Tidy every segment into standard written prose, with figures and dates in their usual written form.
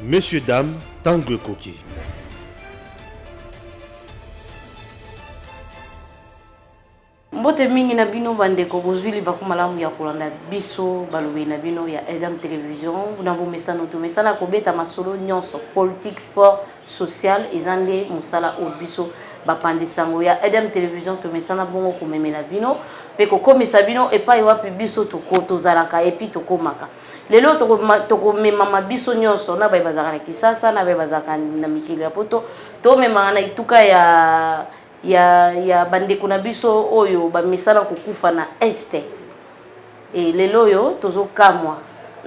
Messieurs, dames, Tangue Koki. Mbote mingi na bino bandeko bozwili bakumalamu ya kolanda biso balobi na bino ya Eldam Télévision na bomesano to mesana kobeta masolo nyonso politique sport social ezande musala o biso bapandisango ya Eldam Télévision to mesana bongo komemela bino pe kokomisa bino epai wapi biso to tozalaka epi to komaka lelo to komema biso nyonso na bai bazaka na Kisasa na bai bazaka na mikili ya poto to memanga na ituka ya bandeko na biso oyo bamisala kokufa na este et lelo yo tozo kamwa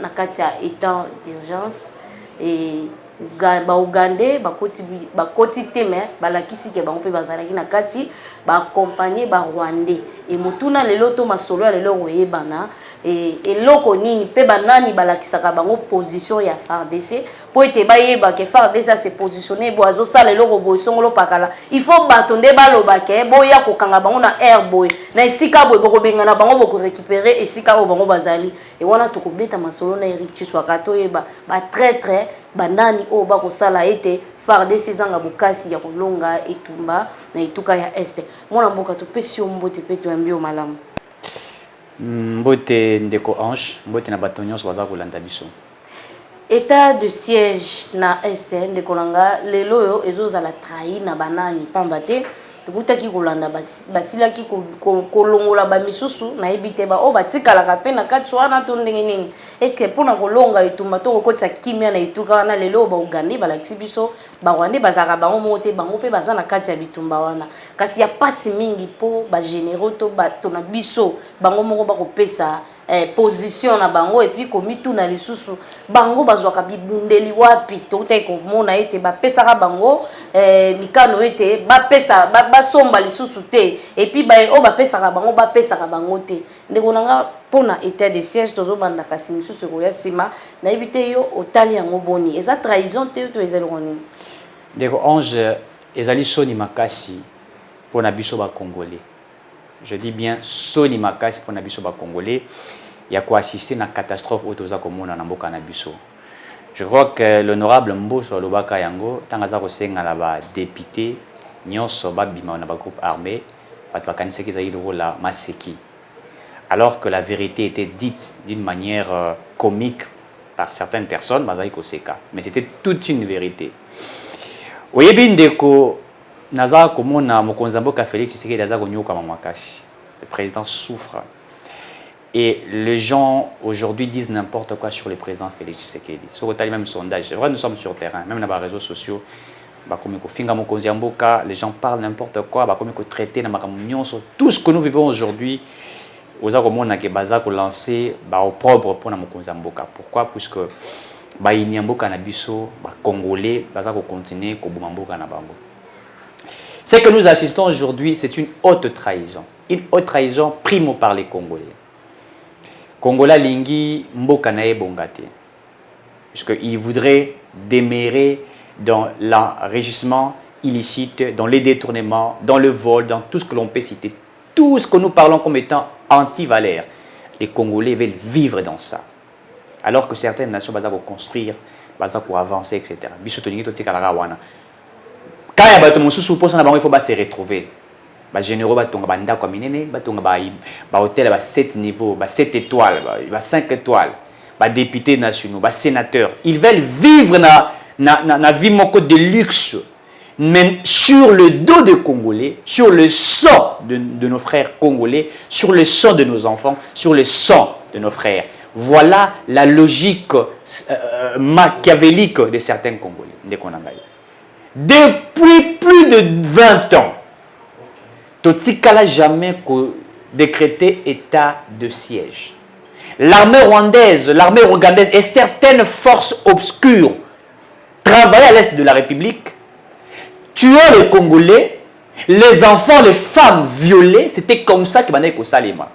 na kati ya état d'urgence et ba Ugandais bakoti teme balakisi ke bango pe bazalaki na kati ba accompagner ba Rwandais et mutuna lelo to masolo ya lelo oyebana et loko nini pe banani balakisaka bango position ya FARDC po ete bayeba ke FARDC se positionner bo azo sala lelo boy songolo pakala il faut batonde baloba ke boya kokanga bango na air boy na esika boy boko benga na bango boko récupérer esika o bango bazali et wana to kobeta masolo na Eric Chiswaka to yeba ba très banani o bako sala ete FARDC zanga bukasi ya kolonga etumba na ituka ya este mona mboka to pesi mbote pe to ambio malamu Mbote ndeko Ange, mbote na batonyo so baza kolanda biso. État de siège na este ndeko langa lelo yo ezozala trahi na banani pambate tukutaki kolanda basilaki kolongola ba misusu na ebite ba o batikalaka pe na kati wana to ndenge nini etke pona kolonga etumba to kokotsa kimia na ituka wana lelo ba Uganda balakisi biso ba Rwanda bazaka bango mote bango pe baza na kati ya bitumba wana kasi ya pasi mingi po ba généraux to bato na biso bango moko bakopesa position na bango et puis komitu na lisusu bango bazwaka bibundeli wapi to kutai ko mona ete bapesaka bango mikano ete bapesa basomba lisusu te et puis ba o bapesaka bango te ndeko nanga pona état de siège tozo banda kasi misusu ko ya sima na ebite yo otali yango boni eza trahison te to ezeloni Ndeko Ange ezali soni makasi pona biso ba Congolais. Je dis bien soni makasi pona biso ba Congolais. Il y a quoi assister à une catastrophe autoza komona na mboka na biso. Je crois que l'honorable Mboso Lobaka Yango tangaza ko senga la ba député nyonso ba bima na ba groupe armé bat bakanise ki zaïdo la maseki. Alors que la vérité était dite d'une manière comique par certaines personnes, bazai ko seka, mais c'était toute une vérité. Oyebindeko naza komona mokonza mboka Félix Tshisekedi aza ko nyoka makasi. Le président souffre. Et les gens aujourd'hui disent n'importe quoi sur le président Félix Tshisekedi. Sur le même sondage, c'est vrai, nous sommes sur le terrain, même dans les réseaux sociaux. Les gens parlent n'importe quoi, traiter tout ce que nous vivons aujourd'hui. Aux Aromona qui baza lancé au propre pour Mboka. Pourquoi? Puisque Inyamboka na biso, Congolais, baza continuer Kobumamboka na bango. Ce que nous assistons aujourd'hui, c'est une haute trahison. Une haute trahison primo par les Congolais. Congola lingi mboka na bongate. Puisqu'il voudrait démérer dans l'enrichissement illicite, dans les détournements, dans le vol, dans tout ce que l'on peut citer. Tout ce que nous parlons comme étant anti-valeurs. Les Congolais veulent vivre dans ça. Alors que certaines nations vont construire, vont avancer, etc. Quand il y a des gens qui il faut se retrouver. Les généraux hôtel 7 niveaux, 7 étoiles, 5 étoiles, les députés nationaux, les sénateurs. Ils veulent vivre na vie de luxe, mais sur le dos des Congolais, sur le sang de nos frères congolais, sur le sang de nos enfants, sur le sang de nos frères. Voilà la logique machiavélique de certains Congolais. Depuis plus de 20 ans, Totikala jamais décrété état de siège. L'armée rwandaise, l'armée ougandaise et certaines forces obscures travaillaient à l'est de la République, tuaient les Congolais, les enfants, les femmes violées. C'était comme ça que Mané Salima.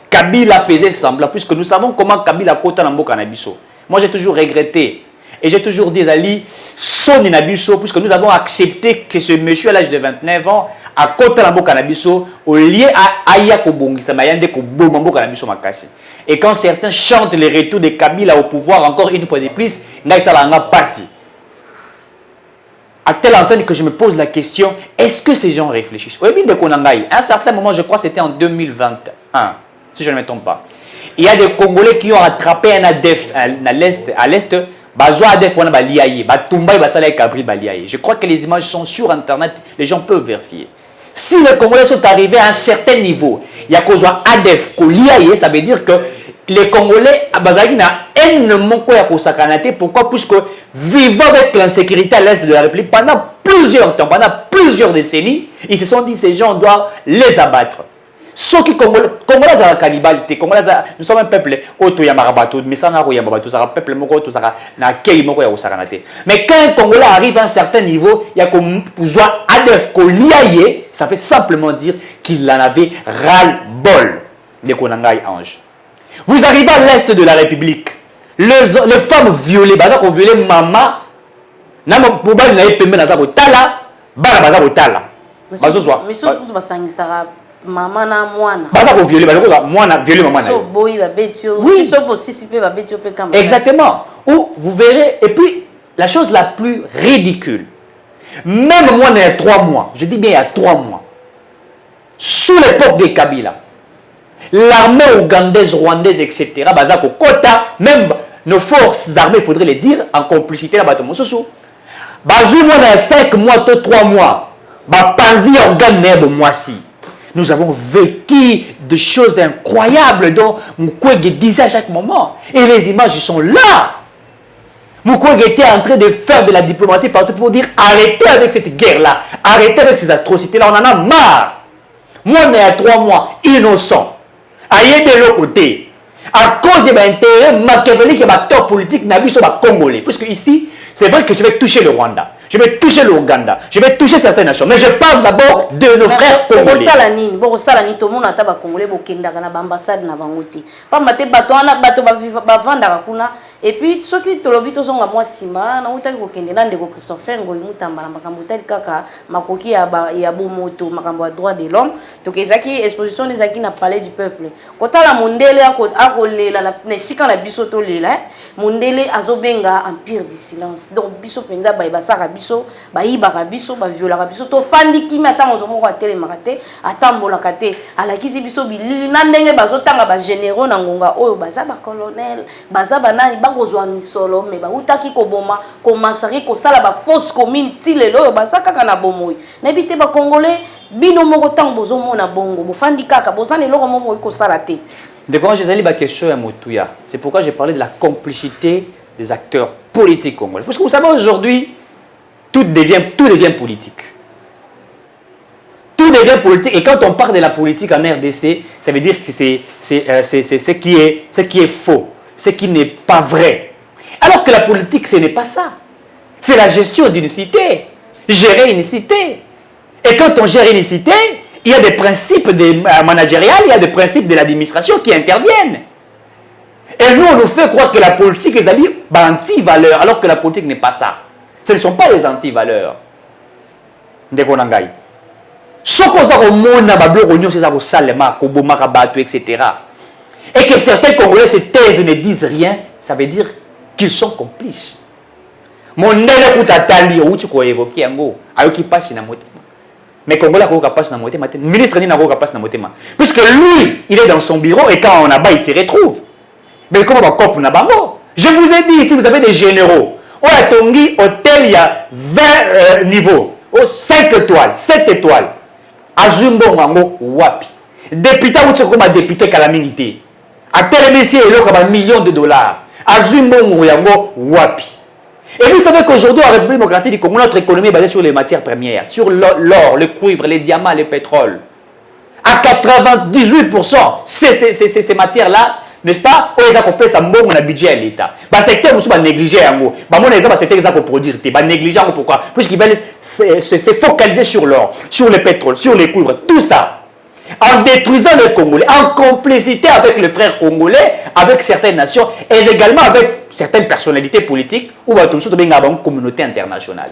Kabila faisait semblant, puisque nous savons comment Kabila Kota Namboka Nabiso. Moi j'ai toujours regretté. Et j'ai toujours dit, Ali, Soni Nabiso, puisque nous avons accepté que ce monsieur à l'âge de 29 ans, à côté de la Nabiso, au lieu à Aya Kobongi, ça m'a yandé Kobombo Nabiso Makasi. Et quand certains chantent le retour de Kabila au pouvoir, encore une fois de plus, ça l'a passé. À telle enseigne que je me pose la question, est-ce que ces gens réfléchissent? Oui, bien de à un certain moment, je crois que c'était en 2021, si je ne me trompe pas. Il y a des Congolais qui ont attrapé un ADF à l'est, je crois que les images sont sur Internet, les gens peuvent vérifier. Si les Congolais sont arrivés à un certain niveau, il y a qu'aux ADF, ça veut dire que les Congolais, pourquoi? Puisque vivant avec l'insécurité à l'est de la République pendant plusieurs temps, pendant plusieurs décennies, ils se sont dit ces gens doivent les abattre. Ceux qui Congolais ont la cannibalité, nous sommes un peuple mais ça n'a rien un peuple mais quand un Congolais arrive à un certain niveau, il y a comme pouvoir ADF ça fait simplement dire qu'il en avait ras-le-bol de Konangai Ange. Vous arrivez à l'est de la République, les femmes violées, on violé maman, maman na mwana. Exactement. Ou vous verrez, et puis la chose la plus ridicule, même moi il y a 3 mois, je dis bien il y a 3 mois, sous l'époque de Kabila, l'armée ougandaise, rwandaise, etc., même nos forces armées, il faudrait les dire, en complicité, bazou moi il y a 5 mois, 3 mois, panzi organe moisi. Nous avons vécu des choses incroyables dont Mukwege disait à chaque moment. Et les images sont là. Mukwege était en train de faire de la diplomatie partout pour dire arrêtez avec cette guerre-là. Arrêtez avec ces atrocités-là. On en a marre. Moi, on est à 3 mois, innocent. Aïe de l'autre côté. À cause de l'intérêt machiavélique et acteur politique, Nabi sont congolais. Puisque ici, c'est vrai que je vais toucher le Rwanda. Je vais toucher l'Ouganda, je vais toucher certaines nations, mais je parle d'abord de nos frères congolais. Et puis ceux qui te lobby sont à moi sima na utaki kokende na ndeko Christopher Ngoyi Mutambala makambo tali kaka makoki ya bomoto makambo ya droit de l'homme to kezaki exposition des aki na palais du peuple kota la mondele akolela na sika na biso to lela mondele azobenga empire du silence donc biso penza ba basaka biso ba ibaka biso ba viola biso to fandi kimi ata moto moko atele makate atambola kate alakisi biso bilili na ndenge bazotanga ba généraux na ngonga oyo baza ba colonel baza banani kozwa misolo me ba utaki koboma ko massacrer ko sala ba fausse commune tilelo ba saka na bomoyi na bité ba congolais bino moko tang bozo mona bongo bo fandi kaka bozane loko moko ko sala te de quand j'ai ba question ya Motuya, c'est pourquoi j'ai parlé de la complicité des acteurs politiques congolais parce que vous savez aujourd'hui tout devient politique. Tout devient politique et quand on parle de la politique en RDC, ça veut dire que c'est ce qui est faux. Ce qui n'est pas vrai. Alors que la politique, ce n'est pas ça. C'est la gestion d'une cité. Gérer une cité. Et quand on gère une cité, il y a des principes managériales, il y a des principes de l'administration qui interviennent. Et nous, on nous fait croire que la politique est anti-valeur, alors que la politique n'est pas ça. Ce ne sont pas les anti-valeurs. Ndekonangai. Etc. Et que certains Congolais se taisent et ne disent rien, ça veut dire qu'ils sont complices. Mon élève Koutatali, où tu peux évoquer un mot, qui passe dans mon thème. Mais Congolais qui passe dans mon thème, le ministre n'a pas passe dans mon thème. Puisque lui, il est dans son bureau et quand on a bas, il se retrouve. Mais comment on coupe na bango? Je vous ai dit, si vous avez des généraux, au Tongi, hôtel, il y a 20 niveaux, 5 étoiles, 7 étoiles. Azumbo Wango, Wapi. Député, où tu as député calamité. À tel messieurs, il y a millions de dollars. Azumbo Yango Wapi. Et vous savez qu'aujourd'hui, en République démocratique du Congo, notre économie est basée sur les matières premières, sur l'or, le cuivre, les diamants, le pétrole. À 98%, ces matières-là, n'est-ce pas? Ils ont ça bon on a budget à l'État. Le secteur aussi va négliger yango. Mon exemple secteur ils ont produire va négliger pourquoi? Puisqu'ils veulent se focaliser sur l'or, sur le pétrole, sur les cuivres, tout ça. En détruisant les Congolais, en complicité avec les frères congolais, avec certaines nations, et également avec certaines personnalités politiques ou à tout une communauté internationale.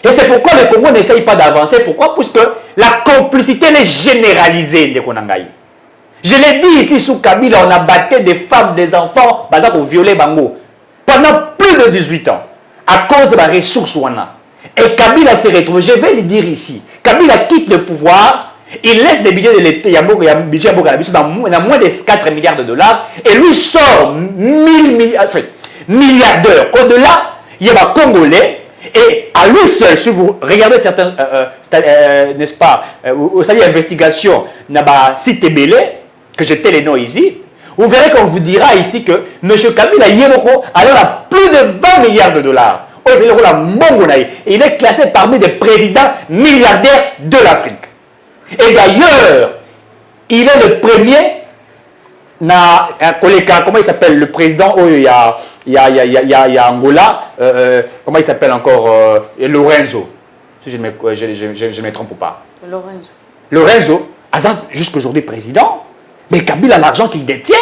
Et c'est pourquoi le Congo n'essaye pas d'avancer. Pourquoi? Puisque la complicité est généralisée de Konangaï. Je l'ai dit ici sous Kabila, on a battu des femmes, des enfants, on violé Bango. Pendant plus de 18 ans. À cause de la ressource wana. Et Kabila s'est retrouvé, je vais le dire ici. Kabila quitte le pouvoir, il laisse des budgets de l'été, il y a un budget dans moins de 4 milliards de dollars, et lui sort 1000 milliardaires. Au-delà, il y a un Congolais, et à lui seul, si vous regardez certains, n'est-ce pas, vous savez, investigation, n'a site Belé, que j'ai les noms ici, vous verrez qu'on vous dira ici que M. Kabila Yemoko a plus de 20 milliards de dollars. Il est classé parmi des présidents milliardaires de l'Afrique. Et d'ailleurs, il est le premier, comment il s'appelle, le président, il y a Angola, comment il s'appelle encore, Lorenzo, si je ne me trompe pas. Lorenzo, jusqu'aujourd'hui président, mais Kabila, l'argent qu'il détient,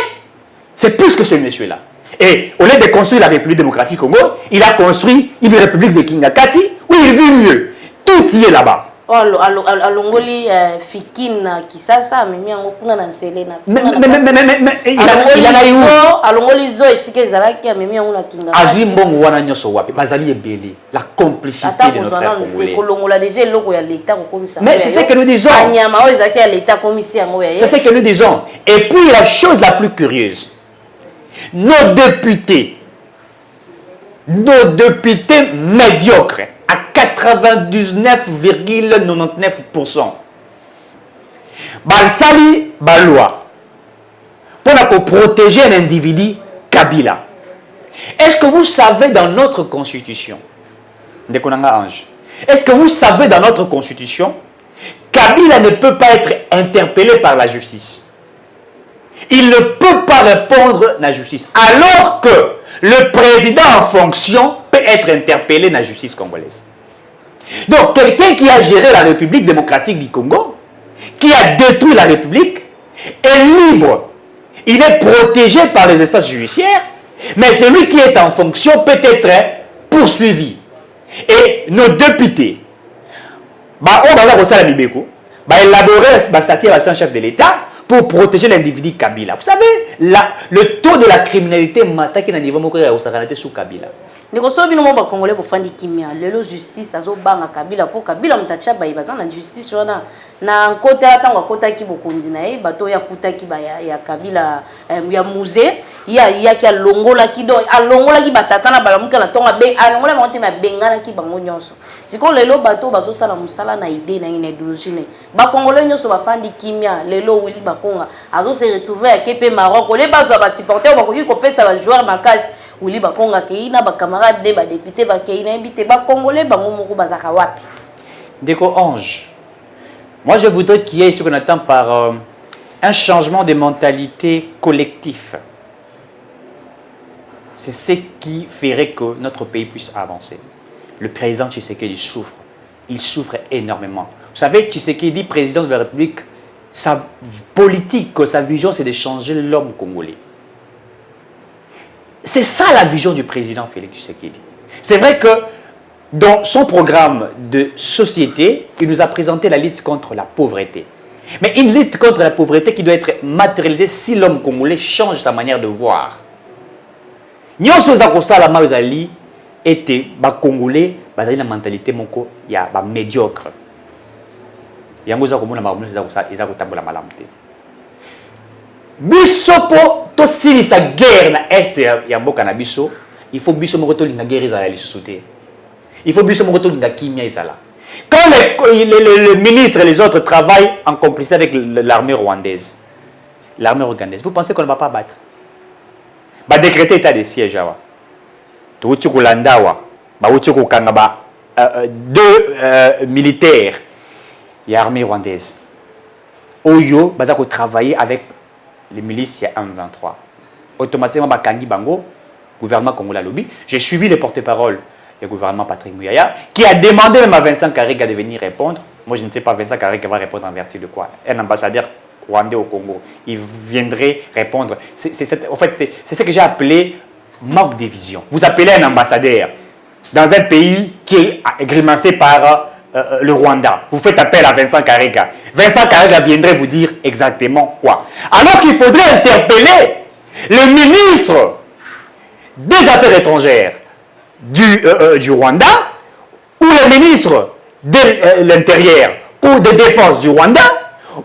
c'est plus que ce monsieur-là. Et au lieu de construire la République démocratique Congo, il a construit une République de Kingakati où il vit mieux. Tout y est là-bas. Alongoli Fikina Kisasa, mais Alongoli Zo et Sikezaraki, mais on Kinga. Azimbong wana nyoso wapi, bazali ebeli, la complicité de nos frères congolais. Mais c'est ce que nous disons. C'est ce que nous disons. Et puis la chose la plus curieuse, nos députés médiocres, à 99,99%. Balsali Baloua. Pour protéger un individu Kabila. Est-ce que vous savez dans notre constitution, est-ce que vous savez dans notre constitution, Kabila ne peut pas être interpellé par la justice. Il ne peut pas répondre à la justice. Alors que le président en fonction peut être interpellé dans la justice congolaise. Donc, quelqu'un qui a géré la République démocratique du Congo, qui a détruit la République, est libre. Il est protégé par les espaces judiciaires, mais celui qui est en fonction peut être poursuivi. Et nos députés, on va élaborer un statut à un chef de l'État pour protéger l'individu Kabila. Vous savez, le taux de la criminalité mataki na niveau moko ya osakanate sous Kabila. Nikoso bino mo ba congolais pour fandi kimia. Lelo justice azo banga Kabila pour Kabila mutacha ba ibaza na justice wana na kota tango kota ki bokonzi na ye bato ya kutaki ba ya Kabila ya musée ya ki alongola ki do alongola ki batata na balamuka na tonga be alongola ba ntema bengana ki bango nyonso. Siko lelo bato bazo sala musala na idée na ngine idéologie ne. Ba congolais nyonso ba fandi kimia lelo wili ba konga azo se retrouver à Kepe Maroc les bazo ba supporter ba koki ko pesa ba joueur makasi wili ba konga keina ba camarade de ba député ba keina invité ba congolais ba momoko bazaka wapi. Déco Ange. Moi je voudrais qu'il y ait ce qu'on attend par un changement de mentalité collectif. C'est ce qui ferait que notre pays puisse avancer. Le président Tshisekedi souffre. Il souffre énormément. Vous savez, Tshisekedi, président de la République, sa politique, sa vision, c'est de changer l'homme congolais. C'est ça la vision du président Félix Tshisekedi. C'est vrai que dans son programme de société, il nous a présenté la lutte contre la pauvreté. Mais une lutte contre la pauvreté qui doit être matérialisée si l'homme congolais change sa manière de voir. Nyonso za kosala mazali était ba congolais bazali na mentalité moko ya ba médiocre. Yango za komona ba za kotambola malamu te. Biso po to silisa guerre na est ya mboka na biso, il faut biso moko to linga guerre za lisusu te. Il faut biso moko to linga kimia ezala. Quand les ministres et les autres travaillent en complicité avec l'armée rwandaise, vous pensez qu'on ne va pas battre? Va décréter état de siège. Deux militaires et l'armée rwandaise. Oyo, ils vont travailler avec les milices M23. Automatiquement, Bakangi Bango, gouvernement congolais lobby. J'ai suivi les porte-paroles du gouvernement Patrick Mouyaya, qui a demandé même à Vincent Karega de venir répondre. Moi, je ne sais pas Vincent Karega va répondre en vertu de quoi. Un ambassadeur rwandais au Congo, il viendrait répondre. En fait, c'est ce que j'ai appelé manque de vision. Vous appelez un ambassadeur dans un pays qui est grimancé par le Rwanda, vous faites appel à Vincent Karega. Vincent Karega viendrait vous dire exactement quoi? Alors qu'il faudrait interpeller le ministre des Affaires étrangères du Rwanda ou le ministre de l'Intérieur ou de Défense du Rwanda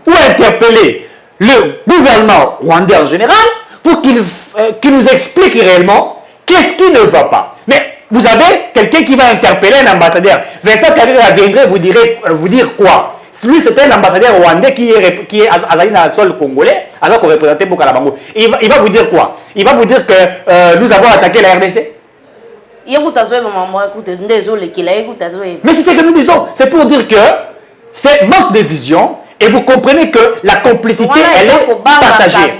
ou interpeller le gouvernement rwandais en général pour qu'il nous explique réellement qu'est-ce qui ne va pas. Mais vous avez quelqu'un qui va interpeller un ambassadeur. Vincent Karega viendrait vous dire quoi? Lui, c'est un ambassadeur rwandais qui est dans le sol congolais, alors qu'on représentait Bokalabango. Il va vous dire quoi? Il va vous dire que nous avons attaqué la RDC? Mais c'est ce que nous disons. C'est pour dire que c'est manque de vision et vous comprenez que la complicité, elle est partagée.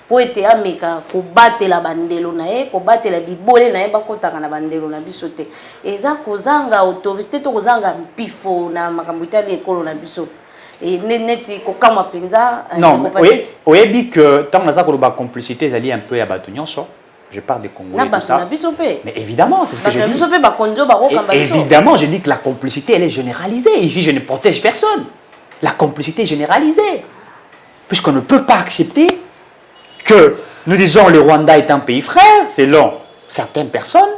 Po ete ameka kobatela bandelo na ye kobatela bibole na ye bakotaka na bandelo na biso te eza kozanga autorité to kozanga mpifo na makambo itali ekolo na biso neti kokama penza non oyebi que tant naza koloba complicité ezali un peu ya bato nyonso. Je parle des Congolais tout ça. Mais évidemment, c'est ce que j'ai dit. Évidemment, je dis que la complicité, elle est généralisée. Ici, je ne protège personne. La complicité est généralisée. Puisqu'on ne peut pas accepter que nous disons le Rwanda est un pays frère, selon certaines personnes,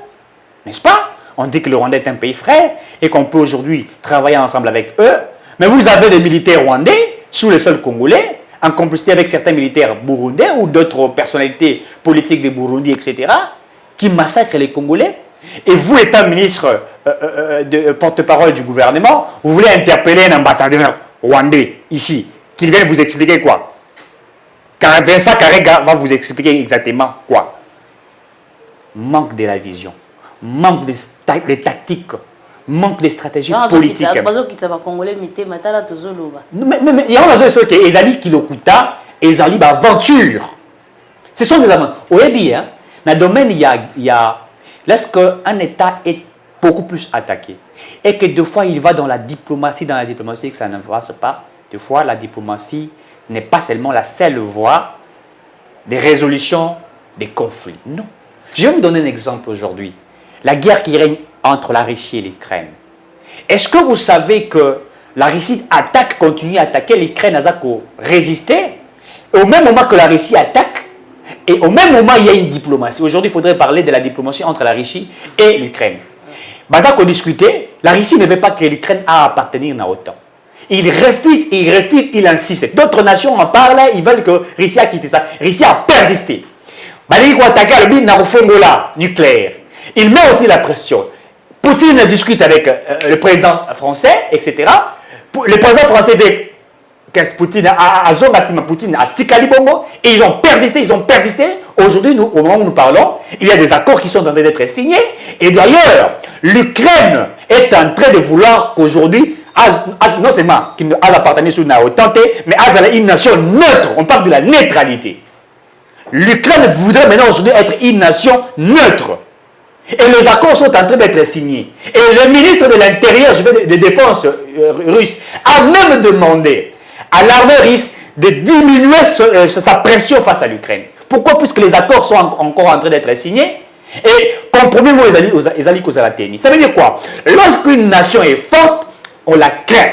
n'est-ce pas? On dit que le Rwanda est un pays frère et qu'on peut aujourd'hui travailler ensemble avec eux. Mais vous avez des militaires rwandais sous le sol congolais, en complicité avec certains militaires burundais ou d'autres personnalités politiques de Burundi, etc., qui massacrent les Congolais. Et vous, étant ministre de porte-parole du gouvernement, vous voulez interpeller un ambassadeur rwandais ici, qu'il vienne vous expliquer quoi? Car Vincent Karega va vous expliquer exactement quoi? Manque de la vision, manque de tactique, manque de stratégie politique. Mais il y a des choses que Ezali Kilokuta, Ezali Aventure. Ce sont des aventures. Au Ebi, dans le domaine, il y a lorsqu'un État est beaucoup plus attaqué et que deux fois il va dans la diplomatie que ça ne va pas, deux fois la diplomatie n'est pas seulement la seule voie de résolution des conflits. Non. Je vais vous donner un exemple aujourd'hui. La guerre qui règne entre la Russie et l'Ukraine. Est-ce que vous savez que la Russie continue à attaquer l'Ukraine à résister? Au même moment que la Russie attaque, et au même moment il y a une diplomatie. Aujourd'hui, il faudrait parler de la diplomatie entre la Russie et l'Ukraine. Bazako discuter, la Russie ne veut pas que l'Ukraine a à appartenir à l'OTAN. Il refuse, il insiste. D'autres nations en parlent, ils veulent que Russie a quitté ça. Russie a persisté. Il faut attaquer le nucléaire. Il met aussi la pression. Poutine discute avec le président français, etc. Le président français dit que Poutine a Tikali Bongo et ils ont persisté. Aujourd'hui, au moment où nous parlons, il y a des accords qui sont en train d'être signés. Et d'ailleurs, l'Ukraine est en train de vouloir qu'aujourd'hui, non seulement qu'il appartenait sous l'OTAN, mais une nation neutre. On parle de la neutralité. L'Ukraine voudrait maintenant aujourd'hui être une nation neutre. Et les accords sont en train d'être signés. Et le ministre de l'Intérieur, de défense russe, a même demandé à l'armée russe de diminuer sa pression face à l'Ukraine. Pourquoi? Puisque les accords sont encore en train d'être signés. Et compromis, ça veut dire quoi? Lorsqu'une nation est forte, on la craint.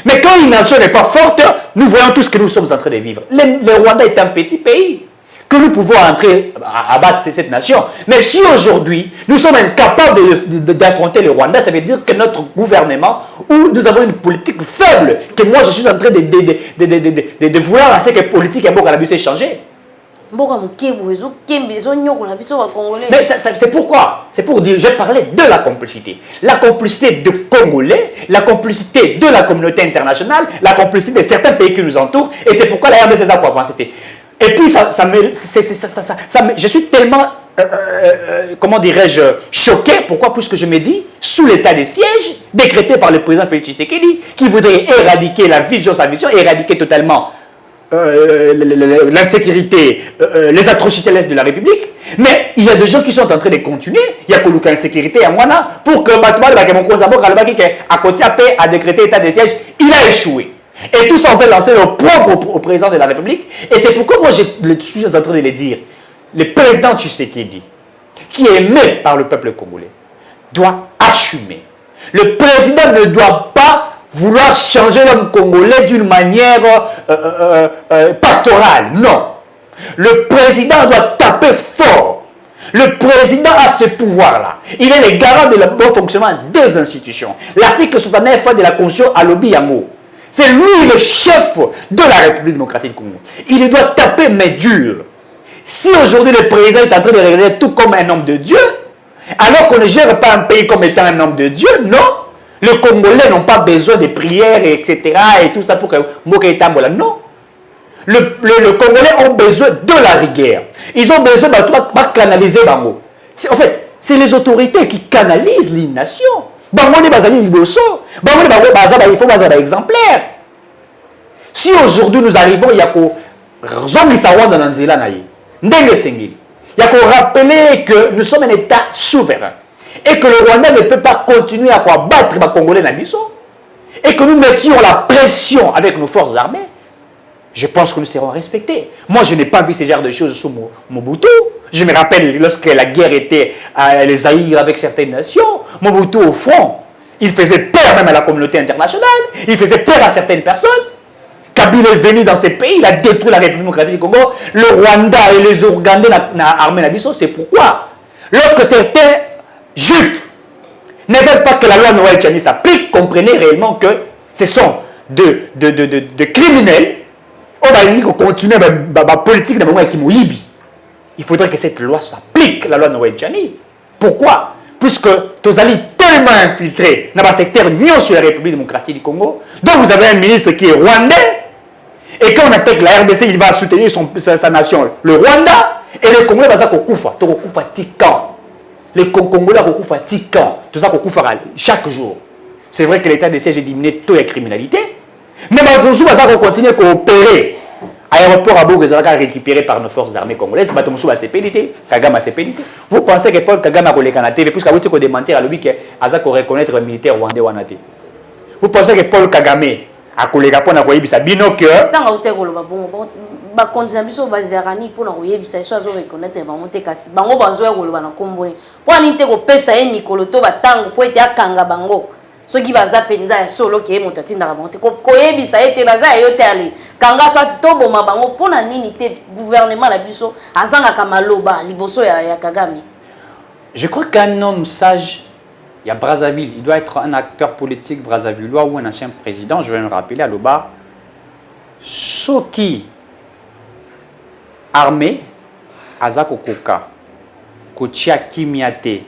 Mais quand une nation n'est pas forte, nous voyons tout ce que nous sommes en train de vivre. Le Rwanda est un petit pays que nous pouvons entrer à abattre cette nation. Mais si aujourd'hui, nous sommes incapables d'affronter le Rwanda, ça veut dire que notre gouvernement, ou nous avons une politique faible, que moi je suis en train de vouloir à ce que la politique à Boka ait changé. Mais c'est pourquoi? C'est pour dire, je parlais de la complicité. La complicité de Congolais, la complicité de la communauté internationale, la complicité de certains pays qui nous entourent, et c'est pourquoi la RDC a pour avancer. Et puis, je suis tellement, comment dirais-je, choqué. Pourquoi? Puisque je me dis, sous l'état de siège, décrété par le président Félix Tshisekedi, qui voudrait éradiquer sa vision, éradiquer totalement l'insécurité, les atrocités à l'est de la République. Mais il y a des gens qui sont en train de continuer. Il y a Koluka insécurité à Mwana pour que à côté a décrété l'état de siège. Il a échoué. Et tout ça, on fait lancer au président de la République. Et c'est pourquoi moi, je suis en train de le dire. Le président Tshisekedi, qui est aimé par le peuple congolais, doit assumer. Le président ne doit pas vouloir changer l'homme congolais d'une manière pastorale. Non. Le président doit taper fort. Le président a ce pouvoir-là. Il est le garant de le bon fonctionnement des institutions. L'article 69 de la Constitution à Lobi Yango. C'est lui le chef de la République démocratique du Congo. Il doit taper mais dur. Si aujourd'hui le président est en train de regarder tout comme un homme de Dieu, alors qu'on ne gère pas un pays comme étant un homme de Dieu, non. Les Congolais n'ont pas besoin de prières, etc. et tout ça pour que Moké Tambola. Non. Les Congolais ont besoin de la rigueur. Ils ont besoin de canaliser Bango. En fait, c'est les autorités qui canalisent les nations. Bango ne bazali liboso. Bango ne bazali bazaba, il faut bazaba exemplaire. Si aujourd'hui nous arrivons, il y a que Zongi Sawanda dans Zela naïe. Ndenge Sengili. Il y a qu'on rappeler que nous sommes un État souverain. Et que le Rwanda ne peut pas continuer à battre les Congolais dans Bisso. Et que nous mettions la pression avec nos forces armées. Je pense que nous serons respectés. Moi, je n'ai pas vu ce genre de choses sous Mobutu. Je me rappelle lorsque la guerre était à les Zaïre avec certaines nations. Mobutu, au front, il faisait peur même à la communauté internationale. Il faisait peur à certaines personnes. Kabila est venu dans ces pays, il a détruit la République démocratique du Congo. Le Rwanda et les Ougandais n'ont armé la Bisso. C'est pourquoi, lorsque certains juifs ne veulent pas que la loi Noël Tchani s'applique, comprenez réellement que ce sont de criminels. On va dire qu'on continue la politique de Moïbi. Il faudrait que cette loi s'applique, la loi Noël Tchani. Pourquoi? Puisque tous allez tellement infiltrés dans le secteur nion sur la République démocratique du Congo, donc vous avez un ministre qui est rwandais, et quand on attaque la RDC, il va soutenir sa nation, le Rwanda, et les Congolais vont Kokufa, Tikan. Les Congolais Kokufa, Tikan. Tout ça Kokufa chaque jour. C'est vrai que l'état de siège a diminué toute la criminalité, mais malgré tout, on va continuer à coopérer. Aéroport à Bourg, récupéré par nos forces armées congolaises, Kagame a ses pénalités. Vous pensez que Paul Kagame a collé à la TV, puisqu'il a dit démentir à lui qu'il a reconnaître le militaire rwandais Wanate. Vous pensez que Paul Kagame a collé à la TV, c'est bien que. C'est un autre ba konza biso bazarani pona koyebisa iso azo reconnaître ba monte kasi bango bazo ya koloba na komboni po ani te ko pesa ye mikolo to batango po ete akanga bango soki baza penza ya solo ke moto tindaka bango te ko koyebisa ete baza yo te ali kanga so to boma bango pona nini te gouvernement la biso azanga kamaloba liboso ya Kagame. Je crois qu'un homme sage, il y a Brazzaville, il doit être un acteur politique brazzavillois ou un ancien président, je vais me rappeler à Loba, Soki armée, Azako Koka, Kochia Kimiate,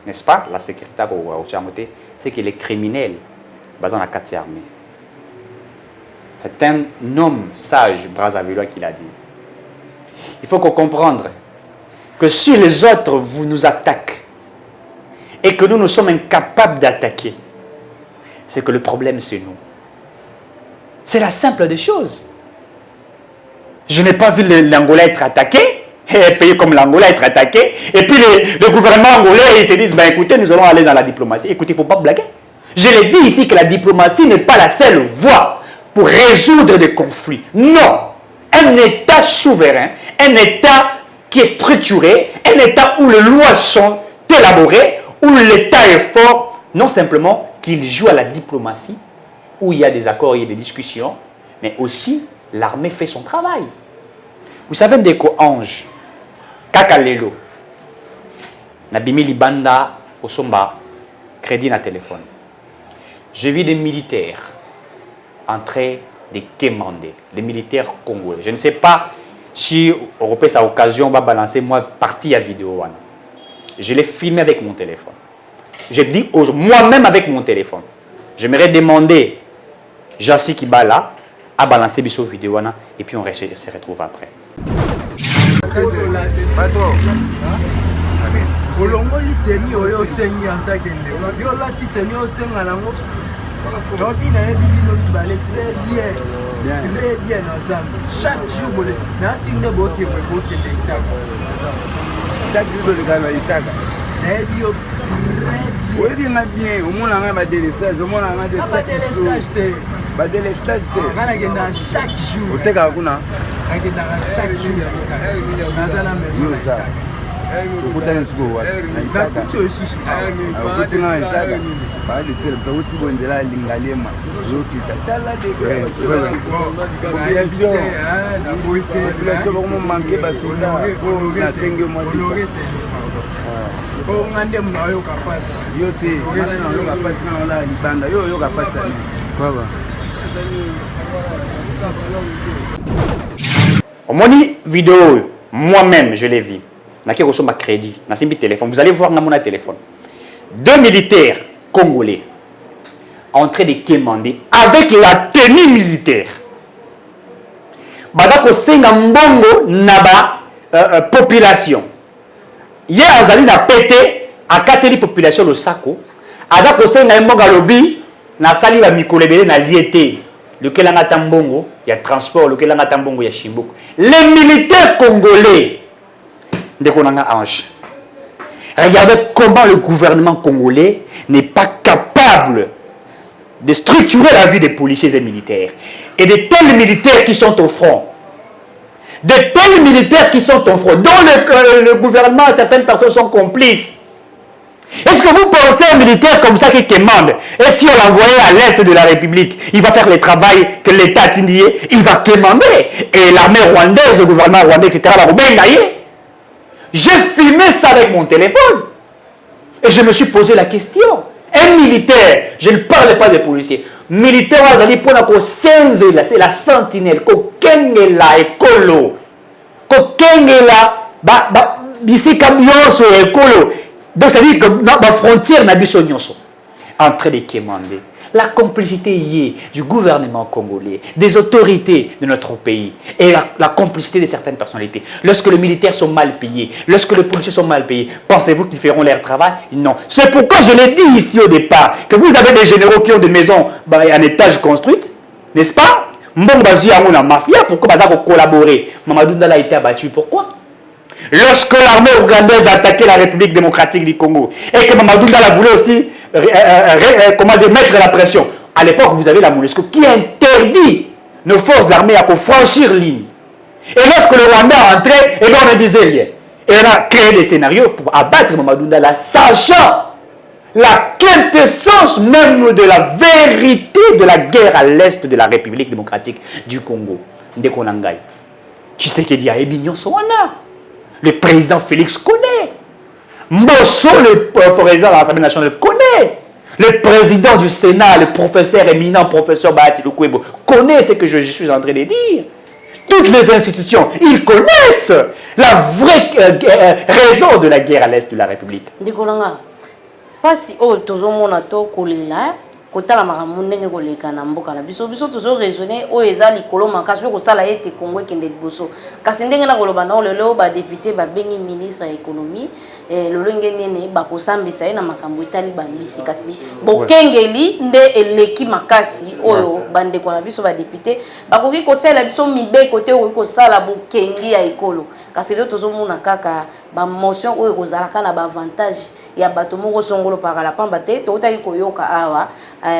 n'est-ce pas? La sécurité, c'est que les criminels, basant la 4 armée. C'est un homme sage, Brazzavillois, qui l'a dit. Il faut qu'on comprenne que si les autres vous nous attaquent et que nous sommes incapables d'attaquer, c'est que le problème c'est nous. C'est la simple des choses. Je n'ai pas vu l'Angola être attaqué, un pays comme l'Angola être attaqué, et puis le gouvernement angolais ils se disent, ben écoutez, nous allons aller dans la diplomatie. Écoutez, il ne faut pas blaguer. Je l'ai dit ici que la diplomatie n'est pas la seule voie pour résoudre des conflits. Non. Un État souverain, un État qui est structuré, un État où les lois sont élaborées, où l'État est fort, non simplement qu'il joue à la diplomatie, où il y a des accords, il y a des discussions, mais aussi l'armée fait son travail. Vous savez, des ange, Kakalelo, Nabimi Libanda, Osomba, crédit na téléphone. J'ai vu des militaires en train de quémander, des militaires congolais. Je ne sais pas si Européen a occasion va balancer moi partie à vidéo. Je l'ai filmé avec mon téléphone. J'ai dit moi-même avec mon téléphone. J'aimerais demander Jassi Kibala à balancer biso vidéo et puis on se retrouve après. Olongoli teni oyo sengi antakende yo lati teni o senga nango tobi na yebi bino mibale très bien ensemble chaque jour bole na sinde boke boke de itaka chaque jour de kana itaka na yebi yo très bien na bien au moins na ba délestage au moins na ba délestage te ba délestage te kana genda chaque jour oteka kuna akenda chaque jour nazala maison okutana siko wapi na nakuti oyo lisusu okuti nga itaka baade sele tauti bondela lingalema yokita tala population bakomomanke basoda na 5 mois nga nde muna oyoka pasi yo te oyoka pasi kana ola libanda yo oyoka pasi ani baba omoni vidéo moi-même je l'ai vu naki reçu ma crédit na simbi téléphone vous allez voir na mon téléphone 2 militaires congolais en train de quémander avec la tenue militaire bada ko senga mbongo na ba population ye azali na pété akateli population le sako aza ko senga mbongo lobi na sali ba mikolebele na liété lequel a tambongo il y a transport lequel a tambongo il y a chimboko les militaires congolais de konanga ange regardez comment le gouvernement congolais n'est pas capable de structurer la vie des policiers et militaires et de tels militaires qui sont au front de tels militaires qui sont au front dont le gouvernement certaines personnes sont complices. Est-ce que vous pensez un militaire comme ça qui commande, et si on l'envoyait à l'est de la République, il va faire le travail que l'État a dit, il va commander, et l'armée rwandaise, le gouvernement rwandais, etc., va roubailler. J'ai filmé ça avec mon téléphone, et je me suis posé la question. Un militaire, je ne parle pas des policiers, militaire, c'est la sentinelle, kokengela ekolo, kokengela, bisika bionso ekolo. Donc, ça veut dire que dans la frontière, en train de quémander. La complicité y est du gouvernement congolais, des autorités de notre pays et la complicité de certaines personnalités. Lorsque les militaires sont mal payés, lorsque les policiers sont mal payés, pensez-vous qu'ils feront leur travail? Non. C'est pourquoi je l'ai dit ici au départ, que vous avez des généraux qui ont des maisons en étage construites, n'est-ce pas? La mafia, pourquoi vous avez collaboré? Mamadou Ndala a été abattu, pourquoi? Lorsque l'armée ougandaise a attaqué la République démocratique du Congo et que Mamadou Ndala voulait aussi mettre la pression, à l'époque vous avez la MONUSCO qui interdit nos forces armées à franchir ligne. Et lorsque le Rwanda est entré, et bien on ne disait rien. Et on a créé des scénarios pour abattre Mamadou Ndala, sachant la quintessence même de la vérité de la guerre à l'est de la République démocratique du Congo. Ndekonangai. Tshisekedi a Ebignon Sowana. Le président Félix connaît. Mosso, le président de l'Assemblée nationale, connaît. Le président du Sénat, le professeur éminent, professeur Bahati Lukwebo, connaît ce que je suis en train de dire. Toutes les institutions, ils connaissent la vraie raison de la guerre à l'est de la République. Ndikolanga, pas si tozomona to kolela kotala makambo ndenge koleka na mboka na biso tozo raisonner o eza likolo makasi ko sala ete Congo kende liboso kasi ndenge na koloba na lelo ba député ba bengi ministre ya économie lolenge nene ba kosambisa ye na makambo etali ba mbisi kasi bokengeli nde eleki makasi oyo bande ko na biso ba député ba koki ko sala biso mibe côté ko ko sala bokengi ya ekolo kasi lelo tozo mona kaka ba motion oyo ko zalaka na ba avantage ya bato moko songolo par la pamba te to utaki koyoka awa.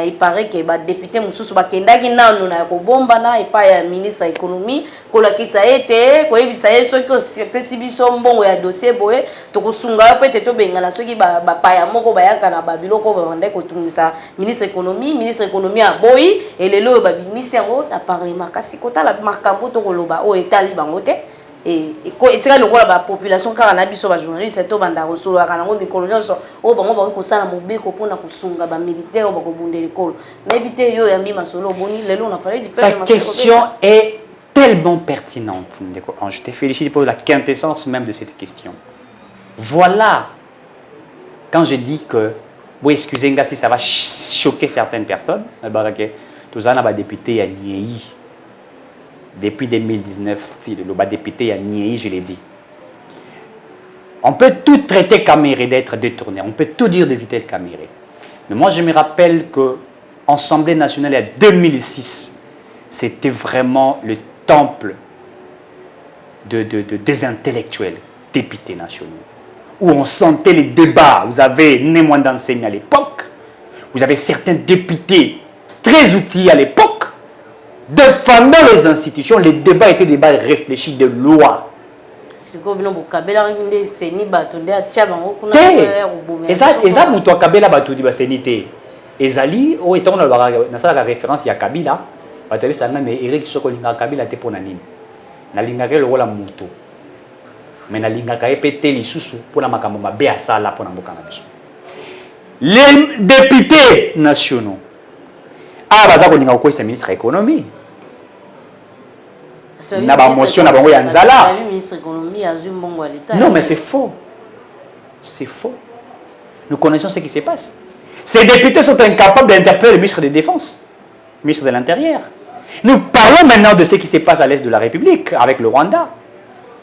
Il paraît que les députés mususu bakendaki nanu na kobomba na epa ya ministre ya économie kolakisa ete koyebisa ye soki pesi biso mbongo ya dossier boye tokosunga pe te to bengana soki ba paya moko bayaka na babiloko bavanda kotungisa ministre économie a boyi elelo ba bimisi yango na parlement kasi kotala makambo to koloba o etali bango te. Et etika lokola ba population kaka na biso ba journaliste to banda rosolo akanango mikolo nyonso o bango ba ko sala mobeko pona kusunga ba militaire ba ko bundela ekolo na éviter yo ya mi masolo boni lelo on a parlé du père. Ta question est tellement pertinente Ndeko Ange. Je te félicite pour la quintessence même de cette question. Voilà quand je dis que bon excusez-moi si ça va choquer certaines personnes barake tozana ba député ya Niei. Depuis 2019, si le député a nié, je l'ai dit. On peut tout traiter Caméré d'être détourné. On peut tout dire de Vitel Caméré. Mais moi, je me rappelle que l'Assemblée nationale, en 2006, c'était vraiment le temple des intellectuels, députés nationaux, où on sentait les débats. Vous avez néanmoins d'enseigner à l'époque. Vous avez certains députés très outillés à l'époque. Défendant les institutions, les débats étaient des débats réfléchis de loi. siko bino bokabela nde seni bato nde atia bango kuna eza moto akabela bato di baseni te ezali oyo etongo nasalaka référence ya Kabila bato yebisanga me Eric soko olingaka Kabila te mpo na nini nalingaka ye lokola moto me nalingaka ye mpe te lisusu mpo na makambo mabe asala mpo na mboka na biso. Les députés nationaux baza kolinga kokwesa ministre ya économie na bamotion na bango ya nzala. Non, mais c'est faux. C'est faux. Nous connaissons ce qui se passe. Ces députés sont incapables d'interpeller le ministre de la Défense, le ministre de l'Intérieur. Nous parlons maintenant de ce qui se passe à l'est de la République, avec le Rwanda.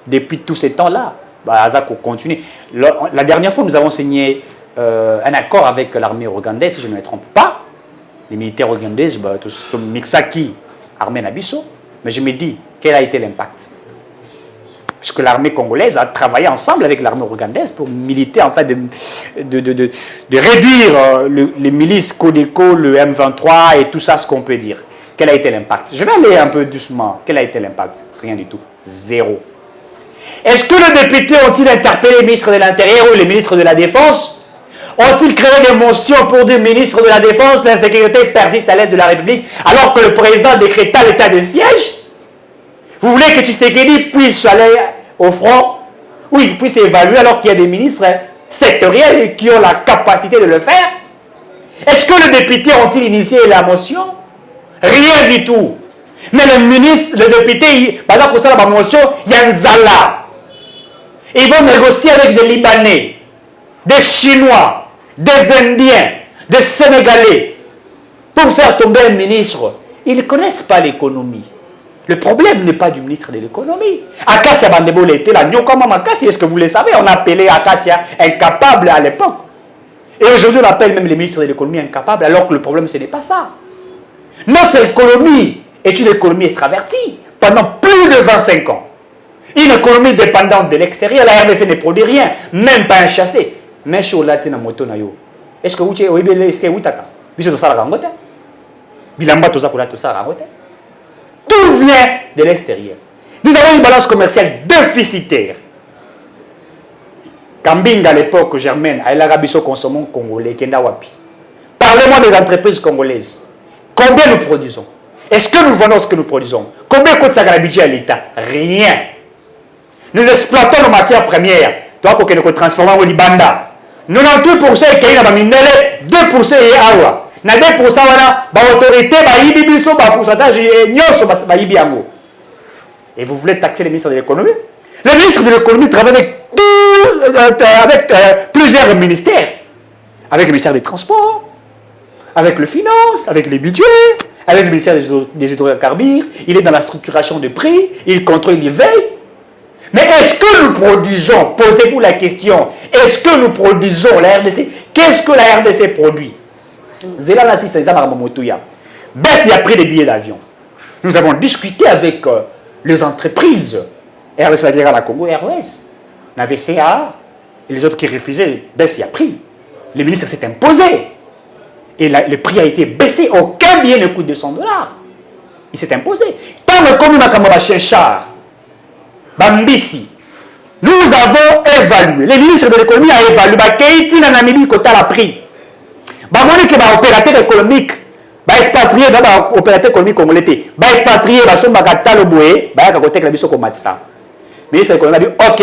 Depuis tous ces temps-là, Azako continue. La dernière fois, nous avons signé un accord avec l'armée rwandaise, si je ne me trompe pas. Les militaires rwandais, Mixaki, armée Nabiso. Mais je me dis, quel a été l'impact? Puisque l'armée congolaise a travaillé ensemble avec l'armée rwandaise pour militer, en fait, de réduire les milices Codeco, le M23 et tout ça, ce qu'on peut dire. Quel a été l'impact? Je vais aller un peu doucement. Quel a été l'impact? Rien du tout. Zéro. Est-ce que les députés ont-ils interpellé le ministre de l'Intérieur ou le ministre de la Défense? Ont-ils créé des motions pour dire ministre de la Défense, l'insécurité persiste à l'est de la République alors que le président décréta l'état de siège? Vous voulez que Tshisekedi puisse aller au front? Ou il puisse évaluer alors qu'il y a des ministres sectoriels qui ont la capacité de le faire? Est-ce que les députés ont-ils initié la motion? Rien du tout. Mais le ministre, le député, pendant pour ça la motion, il y a un Zala. Ils vont négocier avec des Libanais, des Chinois, des Indiens, des Sénégalais, pour faire tomber un ministre. Ils ne connaissent pas l'économie. Le problème n'est pas du ministre de l'économie. Akasia Bandebo était là. Est-ce que vous le savez? On appelait Akasia incapable à l'époque. Et aujourd'hui, on appelle même les ministres de l'économie incapables, alors que le problème, ce n'est pas ça. Notre économie est une économie extravertie pendant plus de 25 ans. Une économie dépendante de l'extérieur. La RDC ne produit rien, même pas un chassé. Mais chez Olatina Moto Nayo. Est-ce que vous êtes au Ibele? Est-ce que vous êtes tout vient de l'extérieur. Nous avons une balance commerciale déficitaire. Kambinga à l'époque, Germaine, à l'Arabie consommons congolais, Kenda Wapi. Parlez-moi des entreprises congolaises. Combien nous produisons? Est-ce que nous vendons ce que nous produisons? Combien coûte ça le budget à l'État? Rien. Nous exploitons nos matières premières. Donc, on nous transformons au Libanda. 98% est Kaina Baminele, 2% est Awa. Na 2% wana ba autorité ba yibi biso ba pourcentage nyoso ba yibi yango. Et vous voulez taxer le ministre de l'économie? Le ministre de l'économie travaille avec plusieurs ministères. Avec le ministère des Transports, avec le Finance, avec les budgets, avec le ministère des hydrocarbures. Il est dans la structuration des prix, il contrôle les veilles. Mais est-ce que nous produisons? Posez-vous la question. Est-ce que nous produisons la RDC? Qu'est-ce que la RDC produit? Zela la si c'est Motoya. Baisse il a pris des billets d'avion. Nous avons discuté avec les entreprises. RDC la Congo Airways, la VCA et les autres qui refusaient, baisse il a pris. Le ministre s'est imposé. Et le prix a été baissé. Aucun billet ne coûte $200. Il s'est imposé. Tant que comme Makamaba Chenchar, Bambisi, nous avons évalué. Le ministre de l'économie a évalué. Keiti na Namibie kota la prix. Bamoni que opérateur économique, expatrié dans opérateur économique congolais, expatrié dans son bagatalo boé, à côté de la biso komatisa. Le ministre de l'économie a dit OK,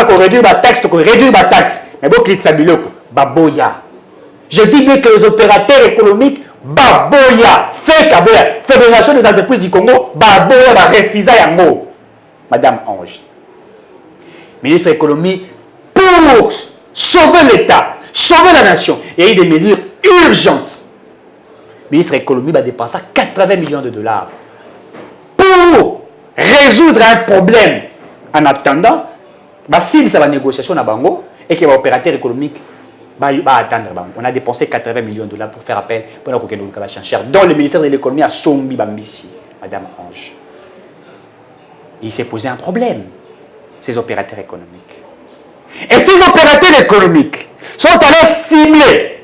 pour réduire la taxe, mais bon qu'il s'abiloko, baboya. Je dis bien que les opérateurs économiques, baboya, Fédération des entreprises du Congo, baboya, va refuser yango. Madame Ange, ministre de l'économie, pour sauver l'État, sauver la nation, il y a eu des mesures urgentes. Le ministre de l'économie va dépenser $80 millions pour résoudre un problème. En attendant, s'il y a une négociation à Bango et que l'opérateur économique va attendre, on a dépensé $80 millions pour faire appel pour que nous cher. Donc le ministère de l'économie a sombi Bambisi, Madame Ange. Il s'est posé un problème, ces opérateurs économiques. Et ces opérateurs économiques sont allés cibler.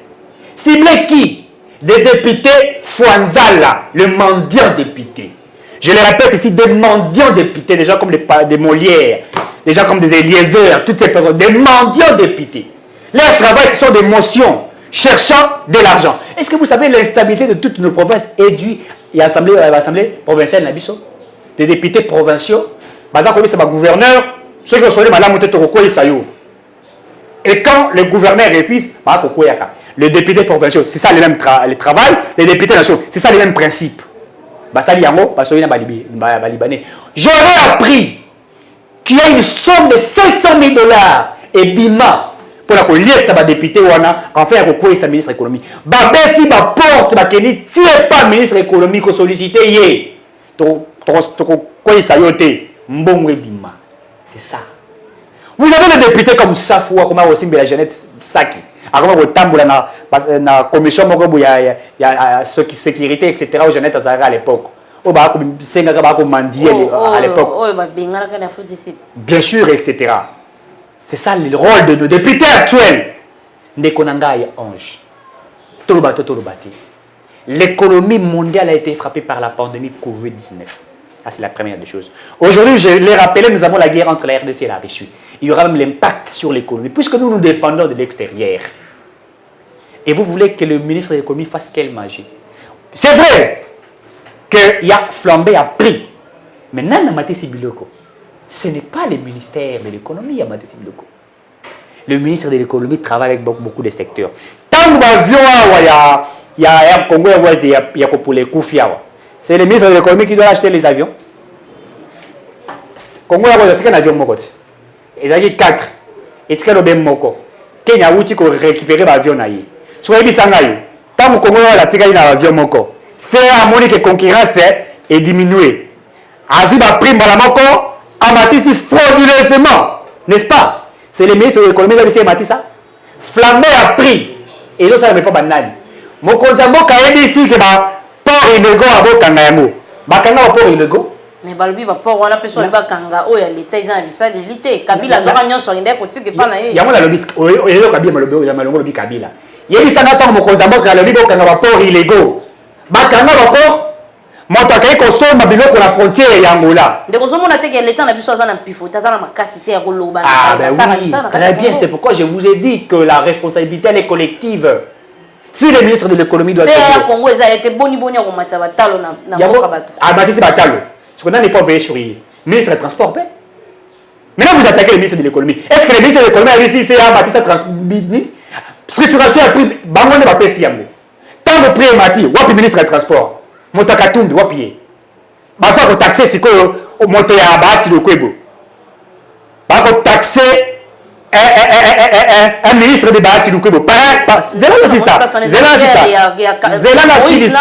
Cibler qui? Des députés Fouanzala, le mendiant député. Je le répète ici, des mendiants députés, des gens comme des Molières, des gens comme des Eliezer, toutes ces personnes, des mendiants députés. Leur travail, ce sont des motions cherchant de l'argent. Est-ce que vous savez l'instabilité de toutes nos provinces est due à l'Assemblée provinciale Nabiso? Des députés provinciaux, c'est ma gouverneur, ceux qui ont choisi Madame Moutete Sayo. Et quand le gouverneur refuse, les députés provinciaux, c'est ça le même travail, les députés nationaux, c'est ça les mêmes principes. J'aurais appris qu'il y a une somme de 700 000 $ et bima pour la lier ça va député en faire recours sa ministre de l'économie. Babeti ba porte ba keni tie pas ministre de l'économie ko solliciter yé. Ko ça yoté mbongo bima. C'est ça. Vous avez des députés comme Safoua, comme aussi la Jeannette Saki. Alors vous tamboula na commission moko ya sécurité etc. au Jeannette Azara à l'époque. Au ba ko senga ba ko mandier à l'époque. Bien sûr etc. C'est ça le rôle de nos députés actuels. Nekonangaï Ange. L'économie mondiale a été frappée par la pandémie Covid-19. Ça, c'est la première des choses. Aujourd'hui, je l'ai rappelé, nous avons la guerre entre la RDC et la Russie. Il y aura même l'impact sur l'économie, puisque nous dépendons de l'extérieur. Et vous voulez que le ministre de l'économie fasse quelle magie? C'est vrai qu'il y a flambé à prix. Mais Nana Sibiloko, ce n'est pas le ministère de l'économie, Yamate Sibiloko. Le ministre de l'économie travaille avec beaucoup de secteurs. Tant que l'avion, il y a un Congo, il y a pour les Koufiawa. C'est le ministre de l'économie qui doit acheter les avions. Congo, il y a un avion Mokoti. Il y a 4. Et il y a un Moko. Kenya, il faut récupérer l'avion. Si vous avez dit ça, tant que Congo, il y a un avion Moko. C'est à mon que la concurrence est diminuée. Azi va prime la Moko. Amatisi frauduleusement, n'est-ce pas? C'est le ministre de l'économie qui a dit ça. Flambé à prix. Et donc ça ne met pas banane. Mon Kozambo a dit ici que port illégaux à Bokangamo. Bakanga au port illégaux. Mais balbi ba port wana personne ba kanga o ya l'état ils ont visa de l'été. Kabila zora nyonso ngende ko tike pa na ye. Ya mona lobi o kabila malobi ya malongo lobi kabila. Yebi sana tant mon Kozambo ka lobi Bokanga ba port illégaux. Bakanga ba port moto akayi kosomba biloko na frontière ya Angola. Ndeko zomona te que l'état na biso azana pifota azana makasité ya koloba na. Ah ben oui, très bien, c'est pourquoi je vous ai dit que la responsabilité elle est collective. Si le ministre de l'économie doit... C'est à Congo, ça a été boni à Romatia Batalo na Bokabato. Ah, Baptiste Batalo. Ce qu'on a, il faut veiller sur lui. Ministre des Transports, ben. Maintenant, vous attaquez le ministre de l'économie. Est-ce que le ministre de l'économie a réussi à Baptiste Transport? Structuration a pris... Bangon ne va pas s'y amener. Tant que prix est mati, wapi ministre des Transports. Montakatumbi, wapi. Basa ko taxer si ko monte ya Bahati Lukwebo. Ba ko taxer un ministre de Bahati Lukwebo. Zela aussi ça. Zela aussi ça.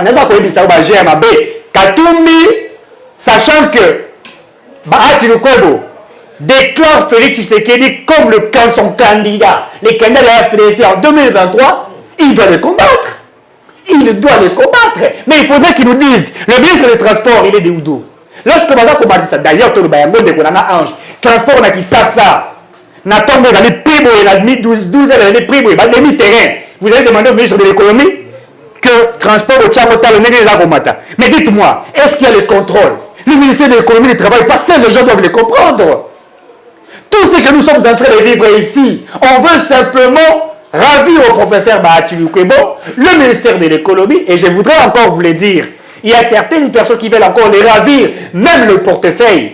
N'est-ce pas qu'on dit ça au GMAB. Katumbi, sachant que Bahati Lukwebo déclare Félix Tshisekedi comme son candidat, le candidat de la FDC en 2023, il doit le combattre. Il doit le combattre. Mais il faudrait qu'il nous dise, le ministre des Transports, il est de Oudou. Lorsque vous avez combattu ça, d'ailleurs, tout le bayango de Konana Ange, transport, on a qui ça. Na tombe des années primo, il a mis 12 années primo, il a mis terrain. Vous allez demander au ministre de l'économie que transport au Tchamotal n'est pas combattant. Mais dites-moi, est-ce qu'il y a le contrôle? Le ministère de l'économie ne travaille pas seul, les gens doivent le comprendre. Tout ce que nous sommes en train de vivre ici, on veut simplement ravir au professeur Bahati Lukwebo, le ministère de l'économie, et je voudrais encore vous le dire, il y a certaines personnes qui veulent encore les ravir, même le portefeuille.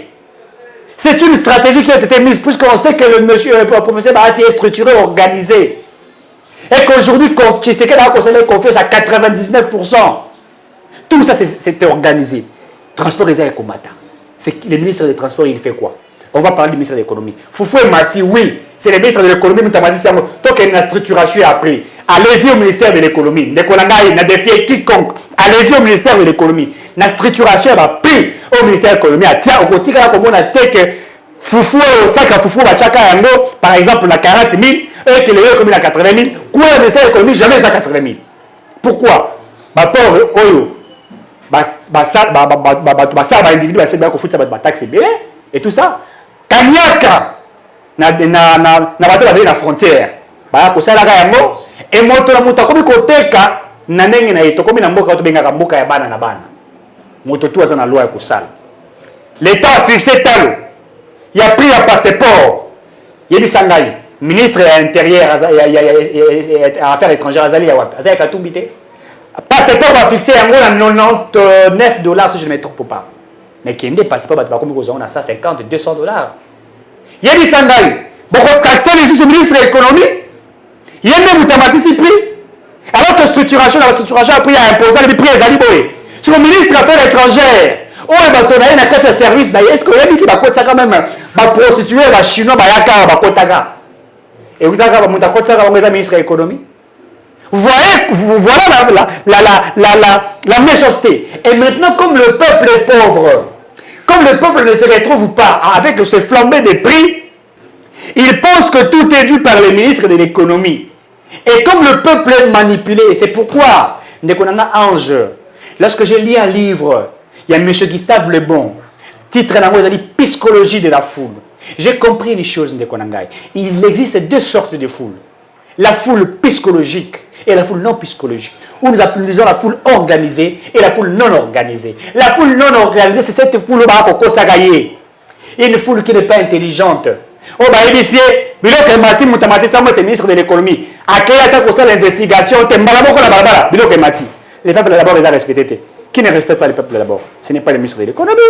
C'est une stratégie qui a été mise, puisqu'on sait que le professeur Bahati est structuré, organisé. Et qu'aujourd'hui, Tshisekedi a conseillé confiance à 99%. Tout ça, c'est organisé. Transport réservé combattant. Le ministre des Transports, il fait quoi? On va parler du ministre de l'économie. Foufou et Mati, oui, c'est le ministre de l'économie, nous avons dit ça. Tant qu'il y a une structuration après, allez-y au ministère de l'économie. N'a défié quiconque. Allez-y au ministère de l'économie. La structuration va pris au ministère de l'économie. Tiens, au côté, comme on a dit que Foufou, sac à Foufou, par exemple, la 40 000, et que l'économie a 80 000, quoi, le ministère de l'économie, jamais à 80 000. Pourquoi? Ça va individu, ça va taxe et tout ça. Kanyaka na bato na frontière ba ko sala ga yango e moto na muta komi koteka na ndenge na ito komi na mboka to benga mboka ya bana na bana mototo aza na loi ya kosala. L'État a fixé talo. Il a pris un passeport. Il a dit Sangai, ministre de l'Intérieur, Affaires étrangères, Azali Yawap, Azali Katumbite. Passeport va fixer en gros à $99 si je ne me trompe pas. Mais qui est des passeports, on a ça $50, $200. Il a dit Sangai, beaucoup de calculs, les juges ministre de l'économie. Il y a même automatisé prix. Alors que la structuration a pris à imposer les prix à Zaliboé. Si le ministre des Affaires étrangères, on va tourner dans quatre services, est-ce qu'il y a des qui va quand même va prostituer les Chinois, va kotaga. Et vous avez un ministre de l'économie. Voilà la méchanceté. Et maintenant, comme le peuple est pauvre, comme le peuple ne se retrouve pas avec ce flambé des prix, il pense que tout est dû par le ministre de l'économie. Et comme le peuple est manipulé, c'est pourquoi, Ange, lorsque j'ai lu un livre, il y a M. Gustave Lebon, titre Psychologie de la foule. J'ai compris une chose, il existe deux sortes de foules. La foule psychologique et la foule non psychologique. Où nous appelons la foule organisée et la foule non organisée. La foule non organisée, c'est cette foule une foule qui n'est pas intelligente. Oh, bah, ici, c'est ministre de l'économie. À quel état l'investigation, les peuples d'abord les a respectés. Qui ne respecte pas les peuples d'abord? Ce n'est pas le ministre de l'économie.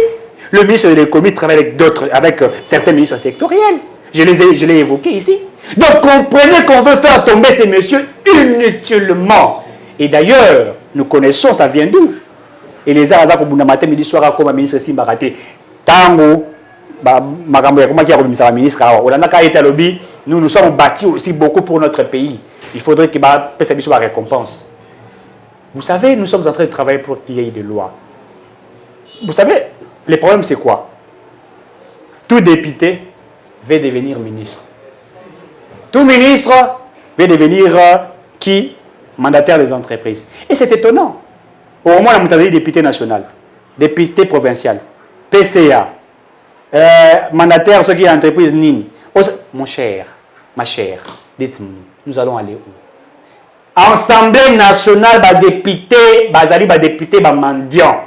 Le ministre de l'économie travaille avec d'autres, avec certains ministres sectoriels. Je l'ai évoqué ici. Donc comprenez qu'on veut faire tomber ces messieurs inutilement. Et d'ailleurs, nous connaissons, ça vient d'où? Et les Arazak au Bounamaté, midi soir, comme un ministre Simbaraté. Tango, nous sommes bâtis aussi beaucoup pour notre pays. Il faudrait qu'il y ait la récompense. Vous savez, nous sommes en train de travailler pour qu'il y ait des lois. Vous savez, le problème c'est quoi? Tout député veut devenir ministre. Tout ministre veut devenir qui? Mandataire des entreprises. Et c'est étonnant. Au moins, on a député national, député provincial, PCA, mandataire, ceux qui ont entreprise Nini. Mon cher, ma chère, dites-moi, nous allons aller où? Assemblée nationale, député, député, mendiant.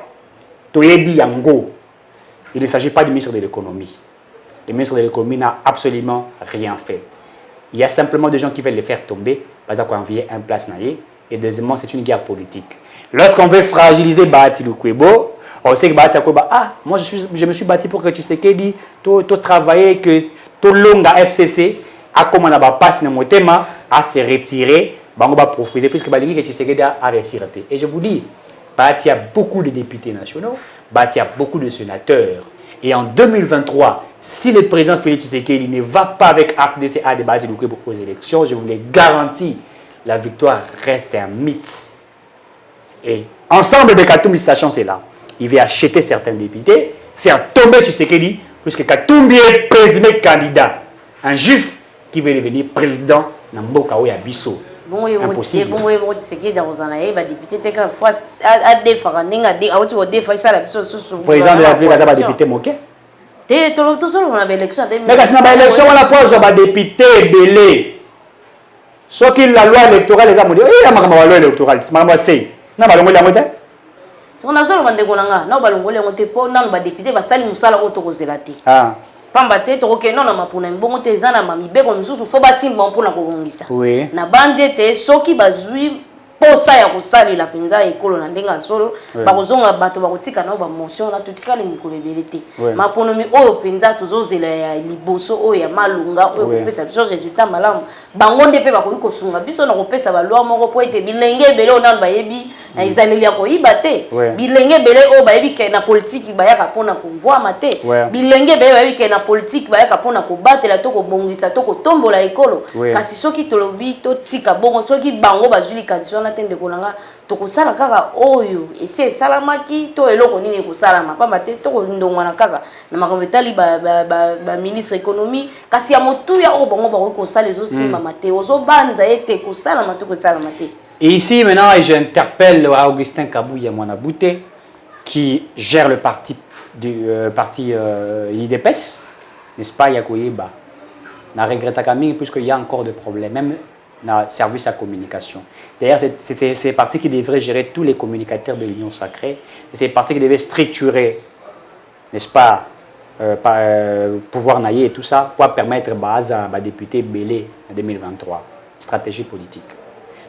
Toyebi Yango. Il ne s'agit pas du ministre de l'économie. Le ministre de l'économie n'a absolument rien fait. Il y a simplement des gens qui veulent les faire tomber, parce qu'on a envoyé un place naïe. Et deuxièmement, c'est une guerre politique. Lorsqu'on veut fragiliser Bahati Lukwebo, on sait que Bahati Lukwebo, moi je me suis battu pour que tu sais qu'il dit, tu travailles, que tu longa FCC, à comment on a passé dans mon thème, à se retirer. On va profiter puisque Tshisekedi a réussi. Et je vous dis, Bahati a beaucoup de députés nationaux, Bahati a beaucoup de sénateurs. Et en 2023, si le président Félix Tshisekedi ne va pas avec AFDC à débattre aux élections, je vous le garantis, la victoire reste un mythe. Et ensemble de Katumbi, sachant cela, il va acheter certains députés, faire tomber Tshisekedi, puisque Katumbi est présumé candidat. Un juif qui veut devenir président dans Mboka Oya Bisso. Impossible. Président de la République, il député moqué. Mais quand on a l'élection, on a pas de député belé. Sauf que la loi électorale, les a dit, il y a une loi électorale, c'est ma c'est. Non, pas le moyen. Si on a solo bande konanga, na balongole ngote po na ba député ba sali musala otokozelati. Pamba te to ke non na mapuna mbongo te zana mamibeko misusu fo ba simba mpona ko bongisa. Oui. Na banje te soki bazui posa ya kosali la penza ekolo na ndenga solo ba kozonga bato ba kotika na ba motion na tutika le mikolo belete. Maponomi oyo penza tozozela ya liboso oyo ya malunga oyo kopesa biso résultat malamu. Bango nde pe ba ko kosunga biso na kopesa ba loi moko po ete bilenge bele onana ba yebi na izaleli ya ko ibate. Bilenge bele o ba yebi ke na politique ba yaka pona ko voir mate. Bilenge bele ba yebi ke na politique ba yaka pona ko batela to ko bongisa to ko tombola ekolo. Kasi soki tolobi to tika bongo soki bango bazuli kadison tende kolanga to kosala kaka oyo ese salamaki to eloko nini ko salama pamba te to ndongwana kaka na makometali ba ministre économie kasi ya motu ya obongo ba ko sala zo simba mate ozo banza ete ko salama to ko salama te. Et ici maintenant j'interpelle Augustin Kabouya Mwanabouté qui gère le parti l'IDPS, n'est-ce pas Yakoyeba. Na regrette Camille puisqu'il y a encore des problèmes même dans le service à communication. D'ailleurs, c'est ces partis qui devraient gérer tous les communicateurs de l'Union sacrée. C'est ces partis qui devaient structurer, n'est-ce pas, pouvoir naïe et tout ça, pour permettre base à député Bélé en 2023. Stratégie politique.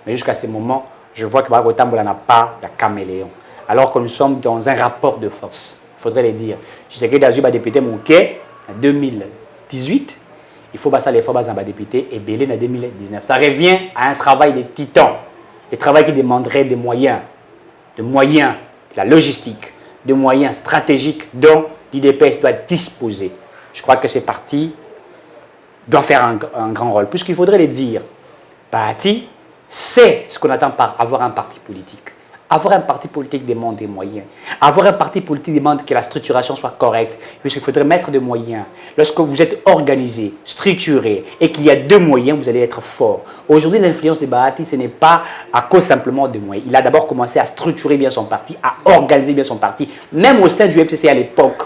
Mais jusqu'à ce moment, je vois que Bagotambola n'a pas la caméléon. Alors que nous sommes dans un rapport de force. Il faudrait le dire. Je sais que Dazu va député Mouké en 2018. Il faut passer les fois dans député et Bélé en 2019. Ça revient à un travail de titan. Un travail qui demanderait des moyens. De la logistique, de moyens stratégiques dont l'IDPS doit disposer. Je crois que ces partis doivent faire un grand rôle. Puisqu'il faudrait le dire, parti, c'est ce qu'on attend par avoir un parti politique. Avoir un parti politique demande des moyens. Avoir un parti politique demande que la structuration soit correcte, puisqu'il faudrait mettre des moyens. Lorsque vous êtes organisé, structuré, et qu'il y a deux moyens, vous allez être fort. Aujourd'hui, l'influence de Bahati, ce n'est pas à cause simplement de moyens. Il a d'abord commencé à structurer bien son parti, à organiser bien son parti, même au sein du FCC à l'époque.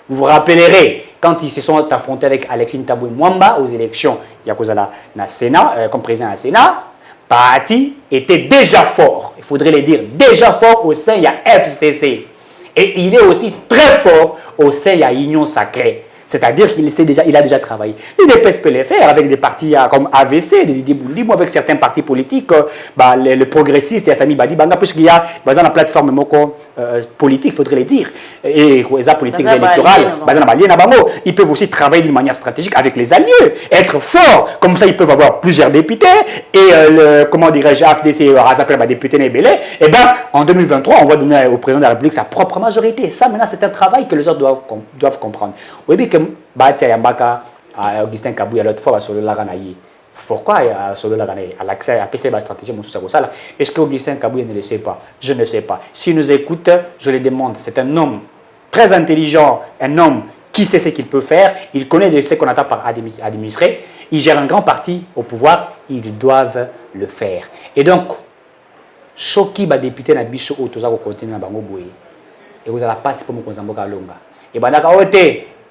Vous vous rappellerez, quand ils se sont affrontés avec Alexis Ntaboué Mwamba aux élections, il y a cause à la Sénat, comme président de la Sénat, Bahati était déjà fort, il faudrait le dire, déjà fort au sein de la FCC. Et il est aussi très fort au sein de la Union sacrée. C'est-à-dire qu'il a déjà travaillé. L'UDPS peut le faire avec des partis comme AVC, des Didier Boundi, ou avec certains partis politiques, le progressiste, Yassami Badi Banga, puisqu'il y a la plateforme politique, il faudrait le dire, et les politiques électorales, ils peuvent aussi travailler d'une manière stratégique avec les alliés, être forts, comme ça ils peuvent avoir plusieurs députés, et comment dirais-je, AFDC, Razapel, député Nébélé, et bien en 2023, on va donner au président de la République sa propre majorité. Ça maintenant c'est un travail que les autres doivent comprendre. Oui, que Batia Yambaka, Augustin Kabouya, l'autre fois, sur le Laganaï. Pourquoi sur le Laganaï à l'accès à PCB la stratégie, est-ce que Augustin Kabouya ne le sait pas? Je ne sais pas. S'il nous écoute, je le demande. C'est un homme très intelligent, un homme qui sait ce qu'il peut faire. Il connaît ce qu'on attend par administrer. Il gère un grand parti au pouvoir. Ils doivent le faire. Et donc, Choki va député na biso au toza ko continuer na bango boye. Et vous allez passer pour mon Konzamboka longa. Et bandaka ote.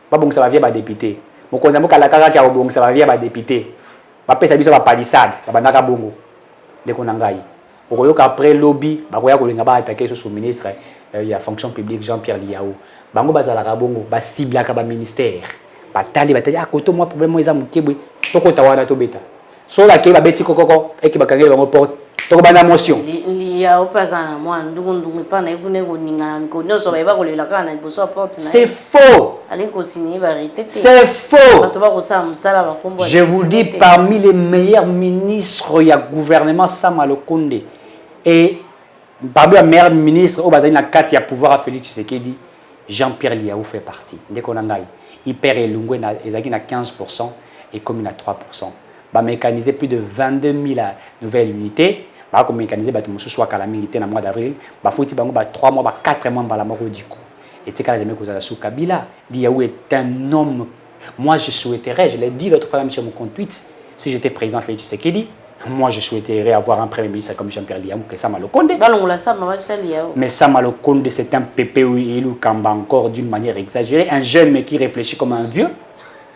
Pas bon que ça va venir député. Mon cousin beaucoup la kaka qui a bon ça va venir député. Ba pesa biso ba palissade, ba bandaka bongo. De konangai. Okoyoka après lobby, ba koya kolinga ba attaquer sur ministre il y a fonction publique Jean-Pierre Liao. Bango bazala ka bongo, ba cible ka ba ministère. Ba tali koto moi problème moi eza mukebwe. Toko tawana to beta. So la ke ba beti kokoko et ki ba kangela bango porte. Toko bana motion. C'est faux. C'est faux. Je vous dis, parmi les meilleurs ministres, il y a le gouvernement Sama Lokonde. Et parmi les meilleurs ministres, il y a 4 il pouvoir à Félix Tshisekedi. Jean-Pierre Liao fait partie. Il perd Elungwe, il a 15% et comme il a 3%. Il a mécanisé plus de 22 000 nouvelles unités. Il a mécanisé la militaire dans le mois d'avril. Il faut 3 mois, 4 mois dans la mort du coup. Et c'est quand jamais que vous avez sous Kabila. Liao est un homme. Moi, je souhaiterais, je l'ai dit l'autre fois même sur mon compte tweet, si j'étais président Félix Tshisekedi, moi, je souhaiterais avoir un premier ministre comme Jean-Pierre Liao, que Sama Lokonde. Mais Sama Lokonde, c'est un pépé où il Kamba encore d'une manière exagérée. Un jeune mais qui réfléchit comme un vieux.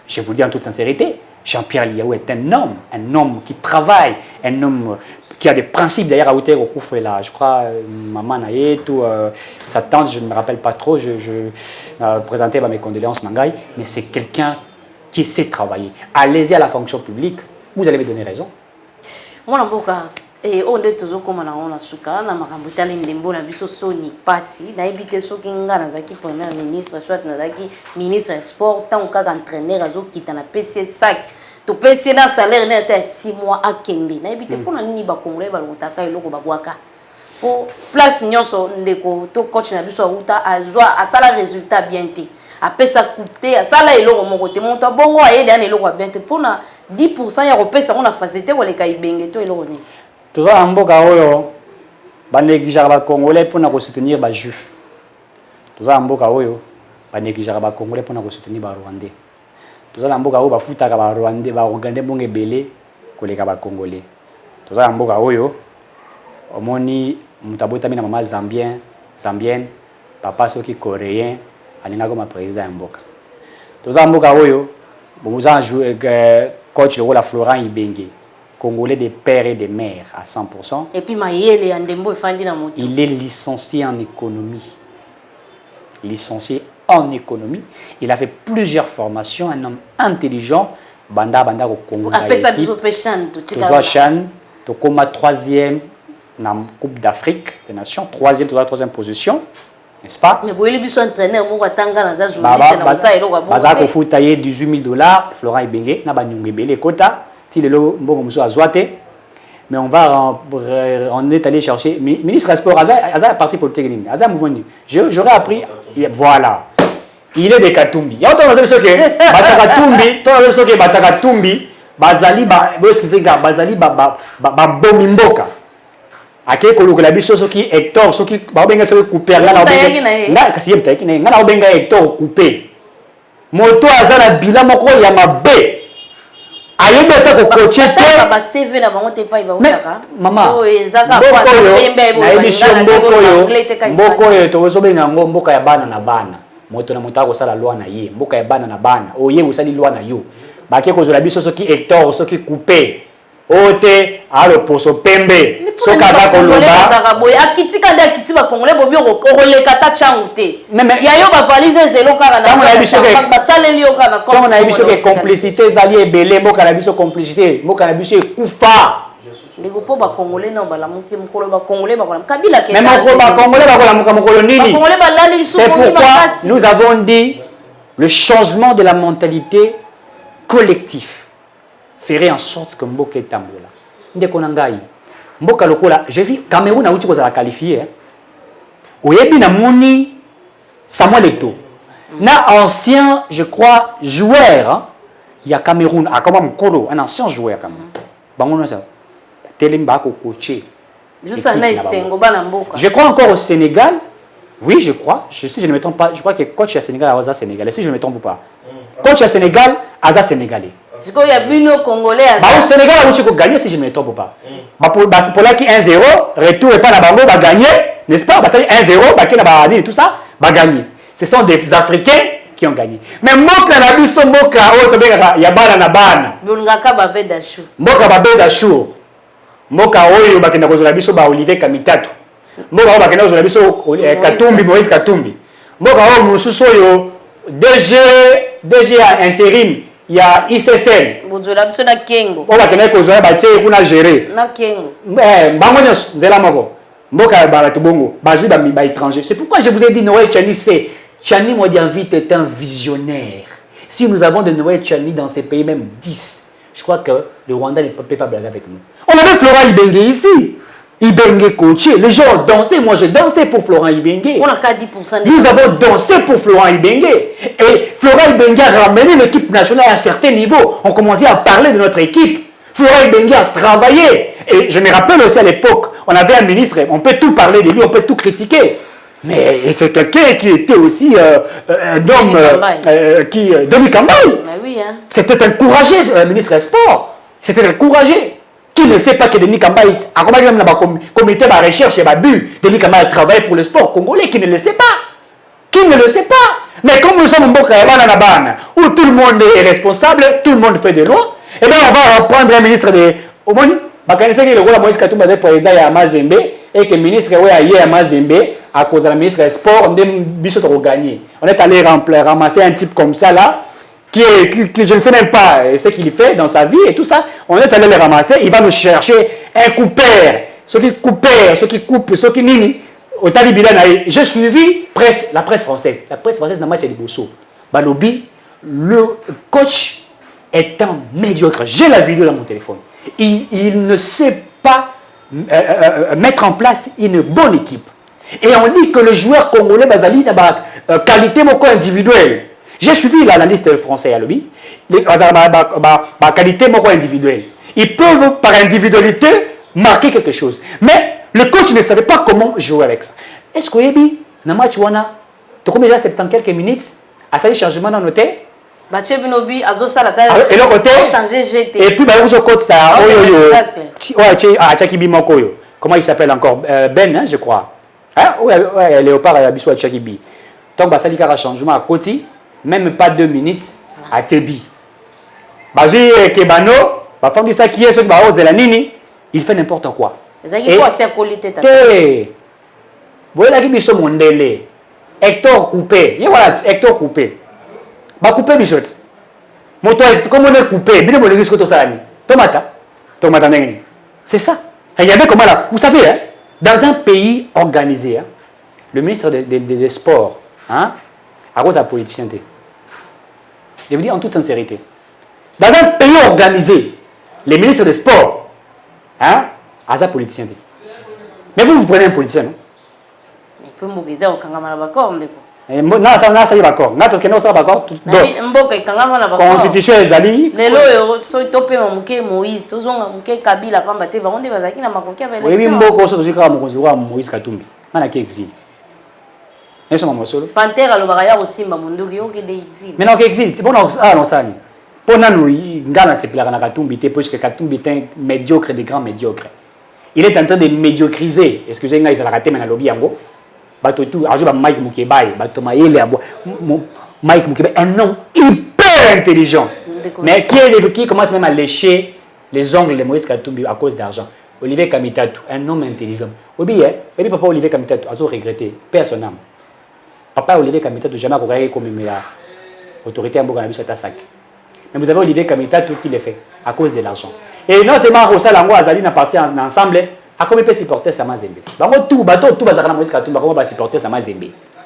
Je vous le dis en toute sincérité. Jean-Pierre Liao est un homme qui travaille, un homme qui a des principes. D'ailleurs, à Outé, je crois, maman Naye, sa tante, je ne me rappelle pas trop, je présentais mes condoléances, Nangaï, mais c'est quelqu'un qui sait travailler. Allez-y à la fonction publique, vous allez me donner raison. Et on est toujours comme on a souka, na makambuta l'indembo na biso soni passi, na éviter ceux qui n'ont zaki premier ministre, soit na zaki ministre sport, tant qu'à entraîneur azo qui t'en a PC sac, to PC na salaire n'était 6 mois à Kende, na éviter pour na ni ba congolais ba lutaka eloko ba waka. Pour place nyonso ndeko to coach na biso uta azwa asala résultat bien té. Après ça coûter asala eloko mon côté mon to bongo aye dan eloko bien té pour na 10% ya repesa on a facilité ko le kai benge to eloko ni. Tout ça en boka oyo ba négliger ba congolais pour na soutenir ba juif. Tout ça en boka oyo ba négliger ba congolais pour na soutenir ba rwandais. Tout ça en boka oyo ba futa ka ba rwandais ba ogandé bonge belé ko le ka ba congolais. Tout ça en boka oyo omoni mutabota mina mama zambienne papa soki coréen alinga comme président mboka. Tout ça en boka oyo boza jouer coach le rôle à Florent Ibenge. Congolais des pères et des mères à 100%. Et puis Mayele Andembo Fandi na moto. Il est licencié en économie. Licencié en économie. Il a fait plusieurs formations, un homme intelligent. Banda au Congo. Après ça, biso Péchan. Chan, tu comme troisième dans la Coupe d'Afrique des Nations, troisième position, n'est-ce pas? Mais vous voyez, biso entraîneur, moi, Tanga, dans un journaliste, dans ça, il aura Baza ko foutaye $18,000, Florent Ibenge, na ba nyongebele kota, ti lelo mbongo muso azwate. Mais on est allé chercher ministre des Sports, Aza parti politique nini, Aza mouvement. J'aurais appris, voilà. Il est de Katumbi. Il y a autant de choses que Batakatumbi, tant de choses que Batakatumbi, Bazali ba, Bazali ba bomimboka. Ake ko lokela biso soki Hector soki ba benga soki couper ngana nga kasi yem taiki ngana benga Hector couper. Moto azana bila moko ya mabe. Ayebe ta ko coacher te ba CV na bango te pa ba utaka. Mama. O ezaka kwa pembe bo ngala mboko yo to zo benga mboka ya bana na bana. Moto na moto akosala loi na ye mboka ya bana na bana oye osali loi na yo bake kozala biso soki Hector soki couper ote alo poso pembe soka za koloba boy akitika nda akitiba congolais bobi okoleka ta changu te ya yo ba valise zelo kaka na ba saleli yo kana comme on a biso que complicité zali ebele mboka na biso complicité mboka na biso ekufa ndeko po ba congolais na bala muki mukolo ba congolais ba kola kabila ke même ba congolais ba kola mukolo nini c'est pourquoi nous avons dit le changement de la mentalité collective ferait en sorte que mboka etambola ndeko na ngai mboka lokola j'ai vu Cameroun a uti ko za qualifier oyebi na moni Samuel Eto'o na ancien je crois joueur il y a Cameroun a comme mkolo un ancien joueur quand même bango no ça telemba ko coacher je crois encore au Sénégal oui je crois si je ne me trompe pas je crois que coach à Sénégal a sénégalais si je ne me trompe pas coach à Sénégal a sénégalais c'est quoi il y a bino congolais au Sénégal a aussi gagné si je ne me trompe pas pour là qui 1-0 retour et pas na bango va gagner n'est-ce pas parce que 1-0 ba kena ba et tout ça va gagner ce sont des Africains qui ont gagné mais mboka na biso mboka o to benga ya bana na bana bulngaka ba bedashu mboka ba bedashu mboka oyo bakenda kozala biso ba Olivier Kamitatu mboka oyo bakenda kozala biso Katumbi Moïse Katumbi mboka oyo mususu oyo DG à intérim il y a ICCN bozola biso na kengo oyo bakenda kozala ba tie kuna gérer na kengo bango nyonso nzela moko mboka ba bato bongo bazui ba étranger c'est pourquoi je vous ai dit Noël Tchani c'est Tchani Modianvite est un visionnaire si nous avons de Noël Tchani dans ces pays même 10 je crois que le Rwanda ne peut pas blaguer avec nous. On avait Florent Ibenge ici. Ibenge coaché. Les gens ont dansé. Moi, j'ai dansé pour Florent Ibenge. On a qu'à 10%. Nous avons dansé pour Florent Ibenge. Et Florent Ibenge a ramené l'équipe nationale à un certain niveau. On commençait à parler de notre équipe. Florent Ibenge a travaillé. Et je me rappelle aussi à l'époque, on avait un ministre, on peut tout parler de lui, on peut tout critiquer. Mais c'est quelqu'un qui était aussi un homme Denis Kambaye. Oui, hein. C'était un courageux ministre des Sports. C'était un courageux. Qui ne sait pas que Denis Kambaye a comité de recherche et but. Denis Kambaye a travaillé pour le sport congolais. Qui ne le sait pas. Qui ne le sait pas. Mais comme nous sommes en Bana, où tout le monde est responsable, tout le monde fait des lois, eh bien on va reprendre un ministre de... Au moins, le Moïse Katumbi est président de Mazembe et que le ministre de Mazembe à cause de la ministre des Sports, on a gagné. On est allé ramasser un type comme ça là, qui je ne sais même pas ce qu'il fait dans sa vie et tout ça. On est allé le ramasser, il va nous chercher un coupeur, ceux qui coupent, ceux qui nini. Au Taliban, j'ai suivi la presse française. La presse française n'a pas été de Bosso. Balobi, le coach est un médiocre. J'ai la vidéo dans mon téléphone. Il ne sait pas mettre en place une bonne équipe. Et on dit que le joueur congolais Bazali n'a pas qualité individuelle. J'ai suivi la liste française à l'obby. Qualité individuelle. Ils peuvent par individualité marquer quelque chose. Mais le coach ne savait pas comment jouer avec ça. Est-ce que Yebi, dans le match, tu as déjà 70 quelques minutes, à faire le changement dans nos têtes? Et l'autre côté, et puis vous avez côté ça, comment il s'appelle encore? Ben, hein, je crois. Hein? Ouais, Léopard et Abissou à Tchakibi. Donc, Basali a changement à côté, même pas 2 minutes à Tebi. Basui Kebano, ba femme ça qui est ce ba ozela nini, il fait n'importe quoi. Ezaki quoi c'est qualité ta. Voilà qui biso mondele. Hector coupé. Et voilà, Hector coupé. Ba coupé biso. Moto comme on est coupé, bien le risque to salani. Tomata nengeni. C'est ça. Regardez comment là, vous savez hein, dans un pays organisé hein, le ministre des Sports hein, à cause de la politicien. Je vous dis en toute sincérité. Dans un pays organisé, les ministres des Sports hein, à sa politicien. Mais vous prenez un politicien, non? Il peut m'obliger au Kangama Bakor, non, ça y est d'accord. Non, parce que non, ça va d'accord. Constitution est ali. Les lois sont topés Mouké Moïse, tous ont Mouké Kabila Pambate, on est basé dans ma coquille avec les. Oui, Mboko, c'est aussi comme Moïse Katumbi. On a qui exil. Ils sont mon solo. Panthère à l'Obaraya aussi, Mamundogi, qui est exil. Mais non, qui exil. C'est bon, non, ça. Pour nous, Ngana c'est plaire à Katumbi, parce que Katumbi est un médiocre des grands médiocres. Il est en train de médiocriser. Excusez-moi, il a raté, mais il a lobby en gros. Batotou, Mike Moukebaï, Mike Moukebaï, un homme hyper intelligent. Mais qui commence même à lécher les ongles de Moïse Katumbi à cause d'argent. Olivier Kamitatou, un homme intelligent. Oubliez, et puis papa Olivier Kamitatou a regretté, père son âme. Papa Olivier Kamitatou jamais regardé comme l'autorité en Bourgogne à sac. Mais vous avez Olivier Kamitatou qui l'a fait à cause de l'argent. Et non seulement Rosa Lango Azali n'a parti ensemble. A combien peut supporter ça Mazembe? Bango tout bateau tout bazaka na Moïse Katumbi comment va supporter ça Mazembe?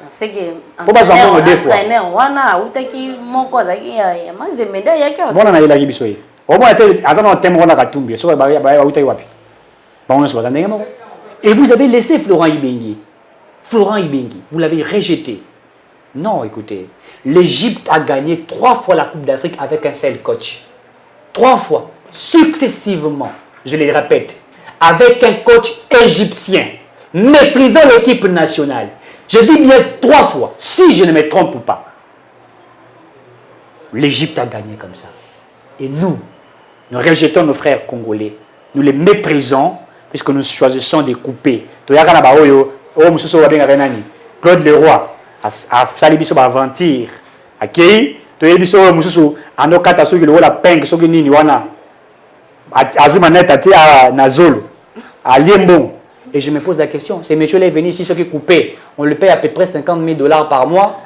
C'est que pour pas jouer deux fois. Wana utaki moko zaki ya Mazembe da yaki. Bona na ila gibisoye. Au moins azana thème na Katumbi so ba utai wapi. Bango so bazanga moko. Et vous avez laissé Florent Ibenge. Florent Ibenge, vous l'avez rejeté. Non, écoutez, l'Égypte a gagné 3 fois la Coupe d'Afrique avec un seul coach. 3 fois successivement, je le répète. Avec un coach égyptien, maîtrisant l'équipe nationale. Je dis bien 3 fois, si je ne me trompe pas. L'Égypte a gagné comme ça. Et nous rejetons nos frères congolais. Nous les méprisons, puisque nous choisissons de couper. Claude Leroy, a Salibiso Aventir, a Kei, Toyebiso Mususu, Anokata Sogi, la Peng, Sogi Nini, Wana. Azumanet à Nazolo, à Liembon. Et je me pose la question, ces messieurs-là venu ici, ceux qui coupés, on le paye à peu près $50,000 par mois.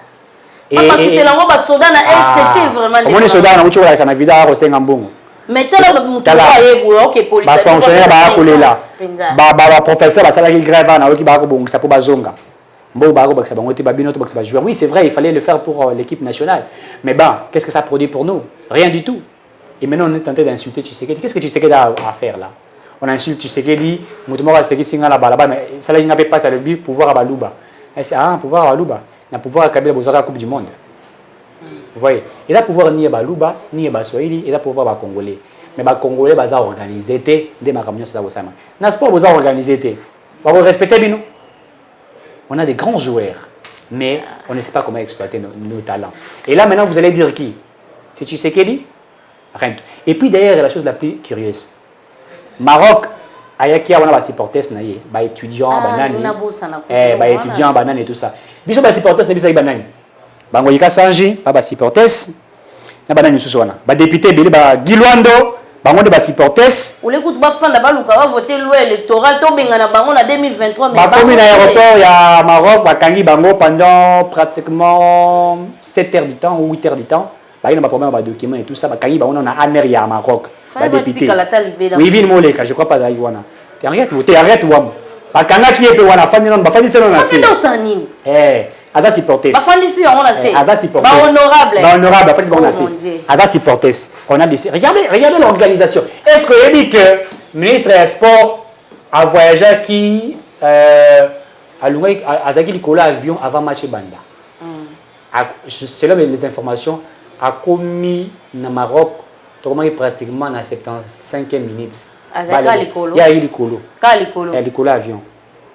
Et c'est là où soda na STT vraiment. On est soda na uchola ça na vida au Sengambongo. Mais tu as le OK police. Ba fonctionnaire ba ko lela. Ba professeur ba sala ki grève na oki ba ko bongo ça pour bazonga. Mbo ba ko ba bango te ba bino to ba ba joueur. Oui, c'est vrai, il fallait le faire pour l'équipe nationale. Mais qu'est-ce que ça produit pour nous? Rien du tout. Et maintenant, on est tenté d'insulter Tshisekedi. Qu'est-ce que Tshisekedi a à faire là? On insulte Tshisekedi, Moutoumora Tshisekedi singa la balaba, mais ça là, il n'a pas le but pouvoir à Balouba. Ah, pouvoir à Balouba. Il a pouvoir à Kabila Bozara la Coupe du Monde. Vous voyez? Il a pouvoir ni à Balouba, ni à Baswahili, il a pouvoir à Congolais. Mais les Congolais, ils ont organisé, des maramions, c'est ça. N'est-ce pas, ils ont organisé. On va respecter nous. On a des grands joueurs, mais on ne sait pas comment exploiter nos talents. Et là, maintenant, vous allez dire qui? C'est Tshisekedi? Et puis d'ailleurs, la chose la plus curieuse, Maroc, ayaki a wana supporters naie, ba étudiants, banani, ba étudiants, banani et tout ça. Biso ba supporters na bisa banani. Bango yika sanji, ba supporters, na banani susu wana. Ba député beli ba Gilwando, bango de ba supporters. Ou l'écoute ba fan da ba luka va voter loi électorale to benga na bango na 2023 mais ba komi na aéroport ya Maroc ba kangi bango pendant pratiquement 7 heures du temps ou 8 heures du temps. Il y a des documents et tout ça. Il y a un anéri à Maroc. Député. Oui, vin moleka, je crois pas à Iwana. Arrête, arrête, Wam. Bakanga qui est peu wana, fandi non, bafandi c'est non assez. Ada supporters. Bafandi c'est on a assez. Ada supporters. Honorable. Honorable, bafandi bon assez. Ada supporters. On a des. Regardez l'organisation. Est-ce que vous dit que le ministre des Sports a voyagé qui a loué à Zaki Nicolas avion avant match Banda. Selon les informations. A commis na Maroc, pratiquement na 75e minute. Il y a eu Likolo. Likolo avion.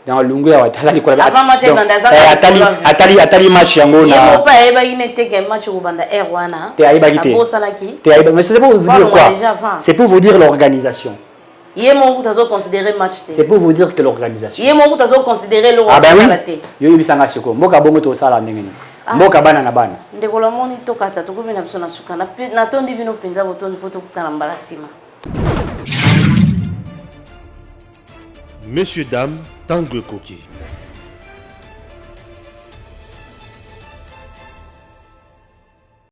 Dans le Lungu, avant match Atali match yango na. Il pas match au Banda Erwana. Mais c'est pour vous dire quoi? C'est pour vous dire l'organisation. C'est pour vous dire que l'organisation. Ah ben oui. Yo bisanga siko. Mboka bongo to sala ndengeni. Mboka bana na bana. Ndeko la moni to kata to ko bina biso na suka na tondi bino penza botondi poto kutana mbala sima. Messieurs, dames, tango ekoki.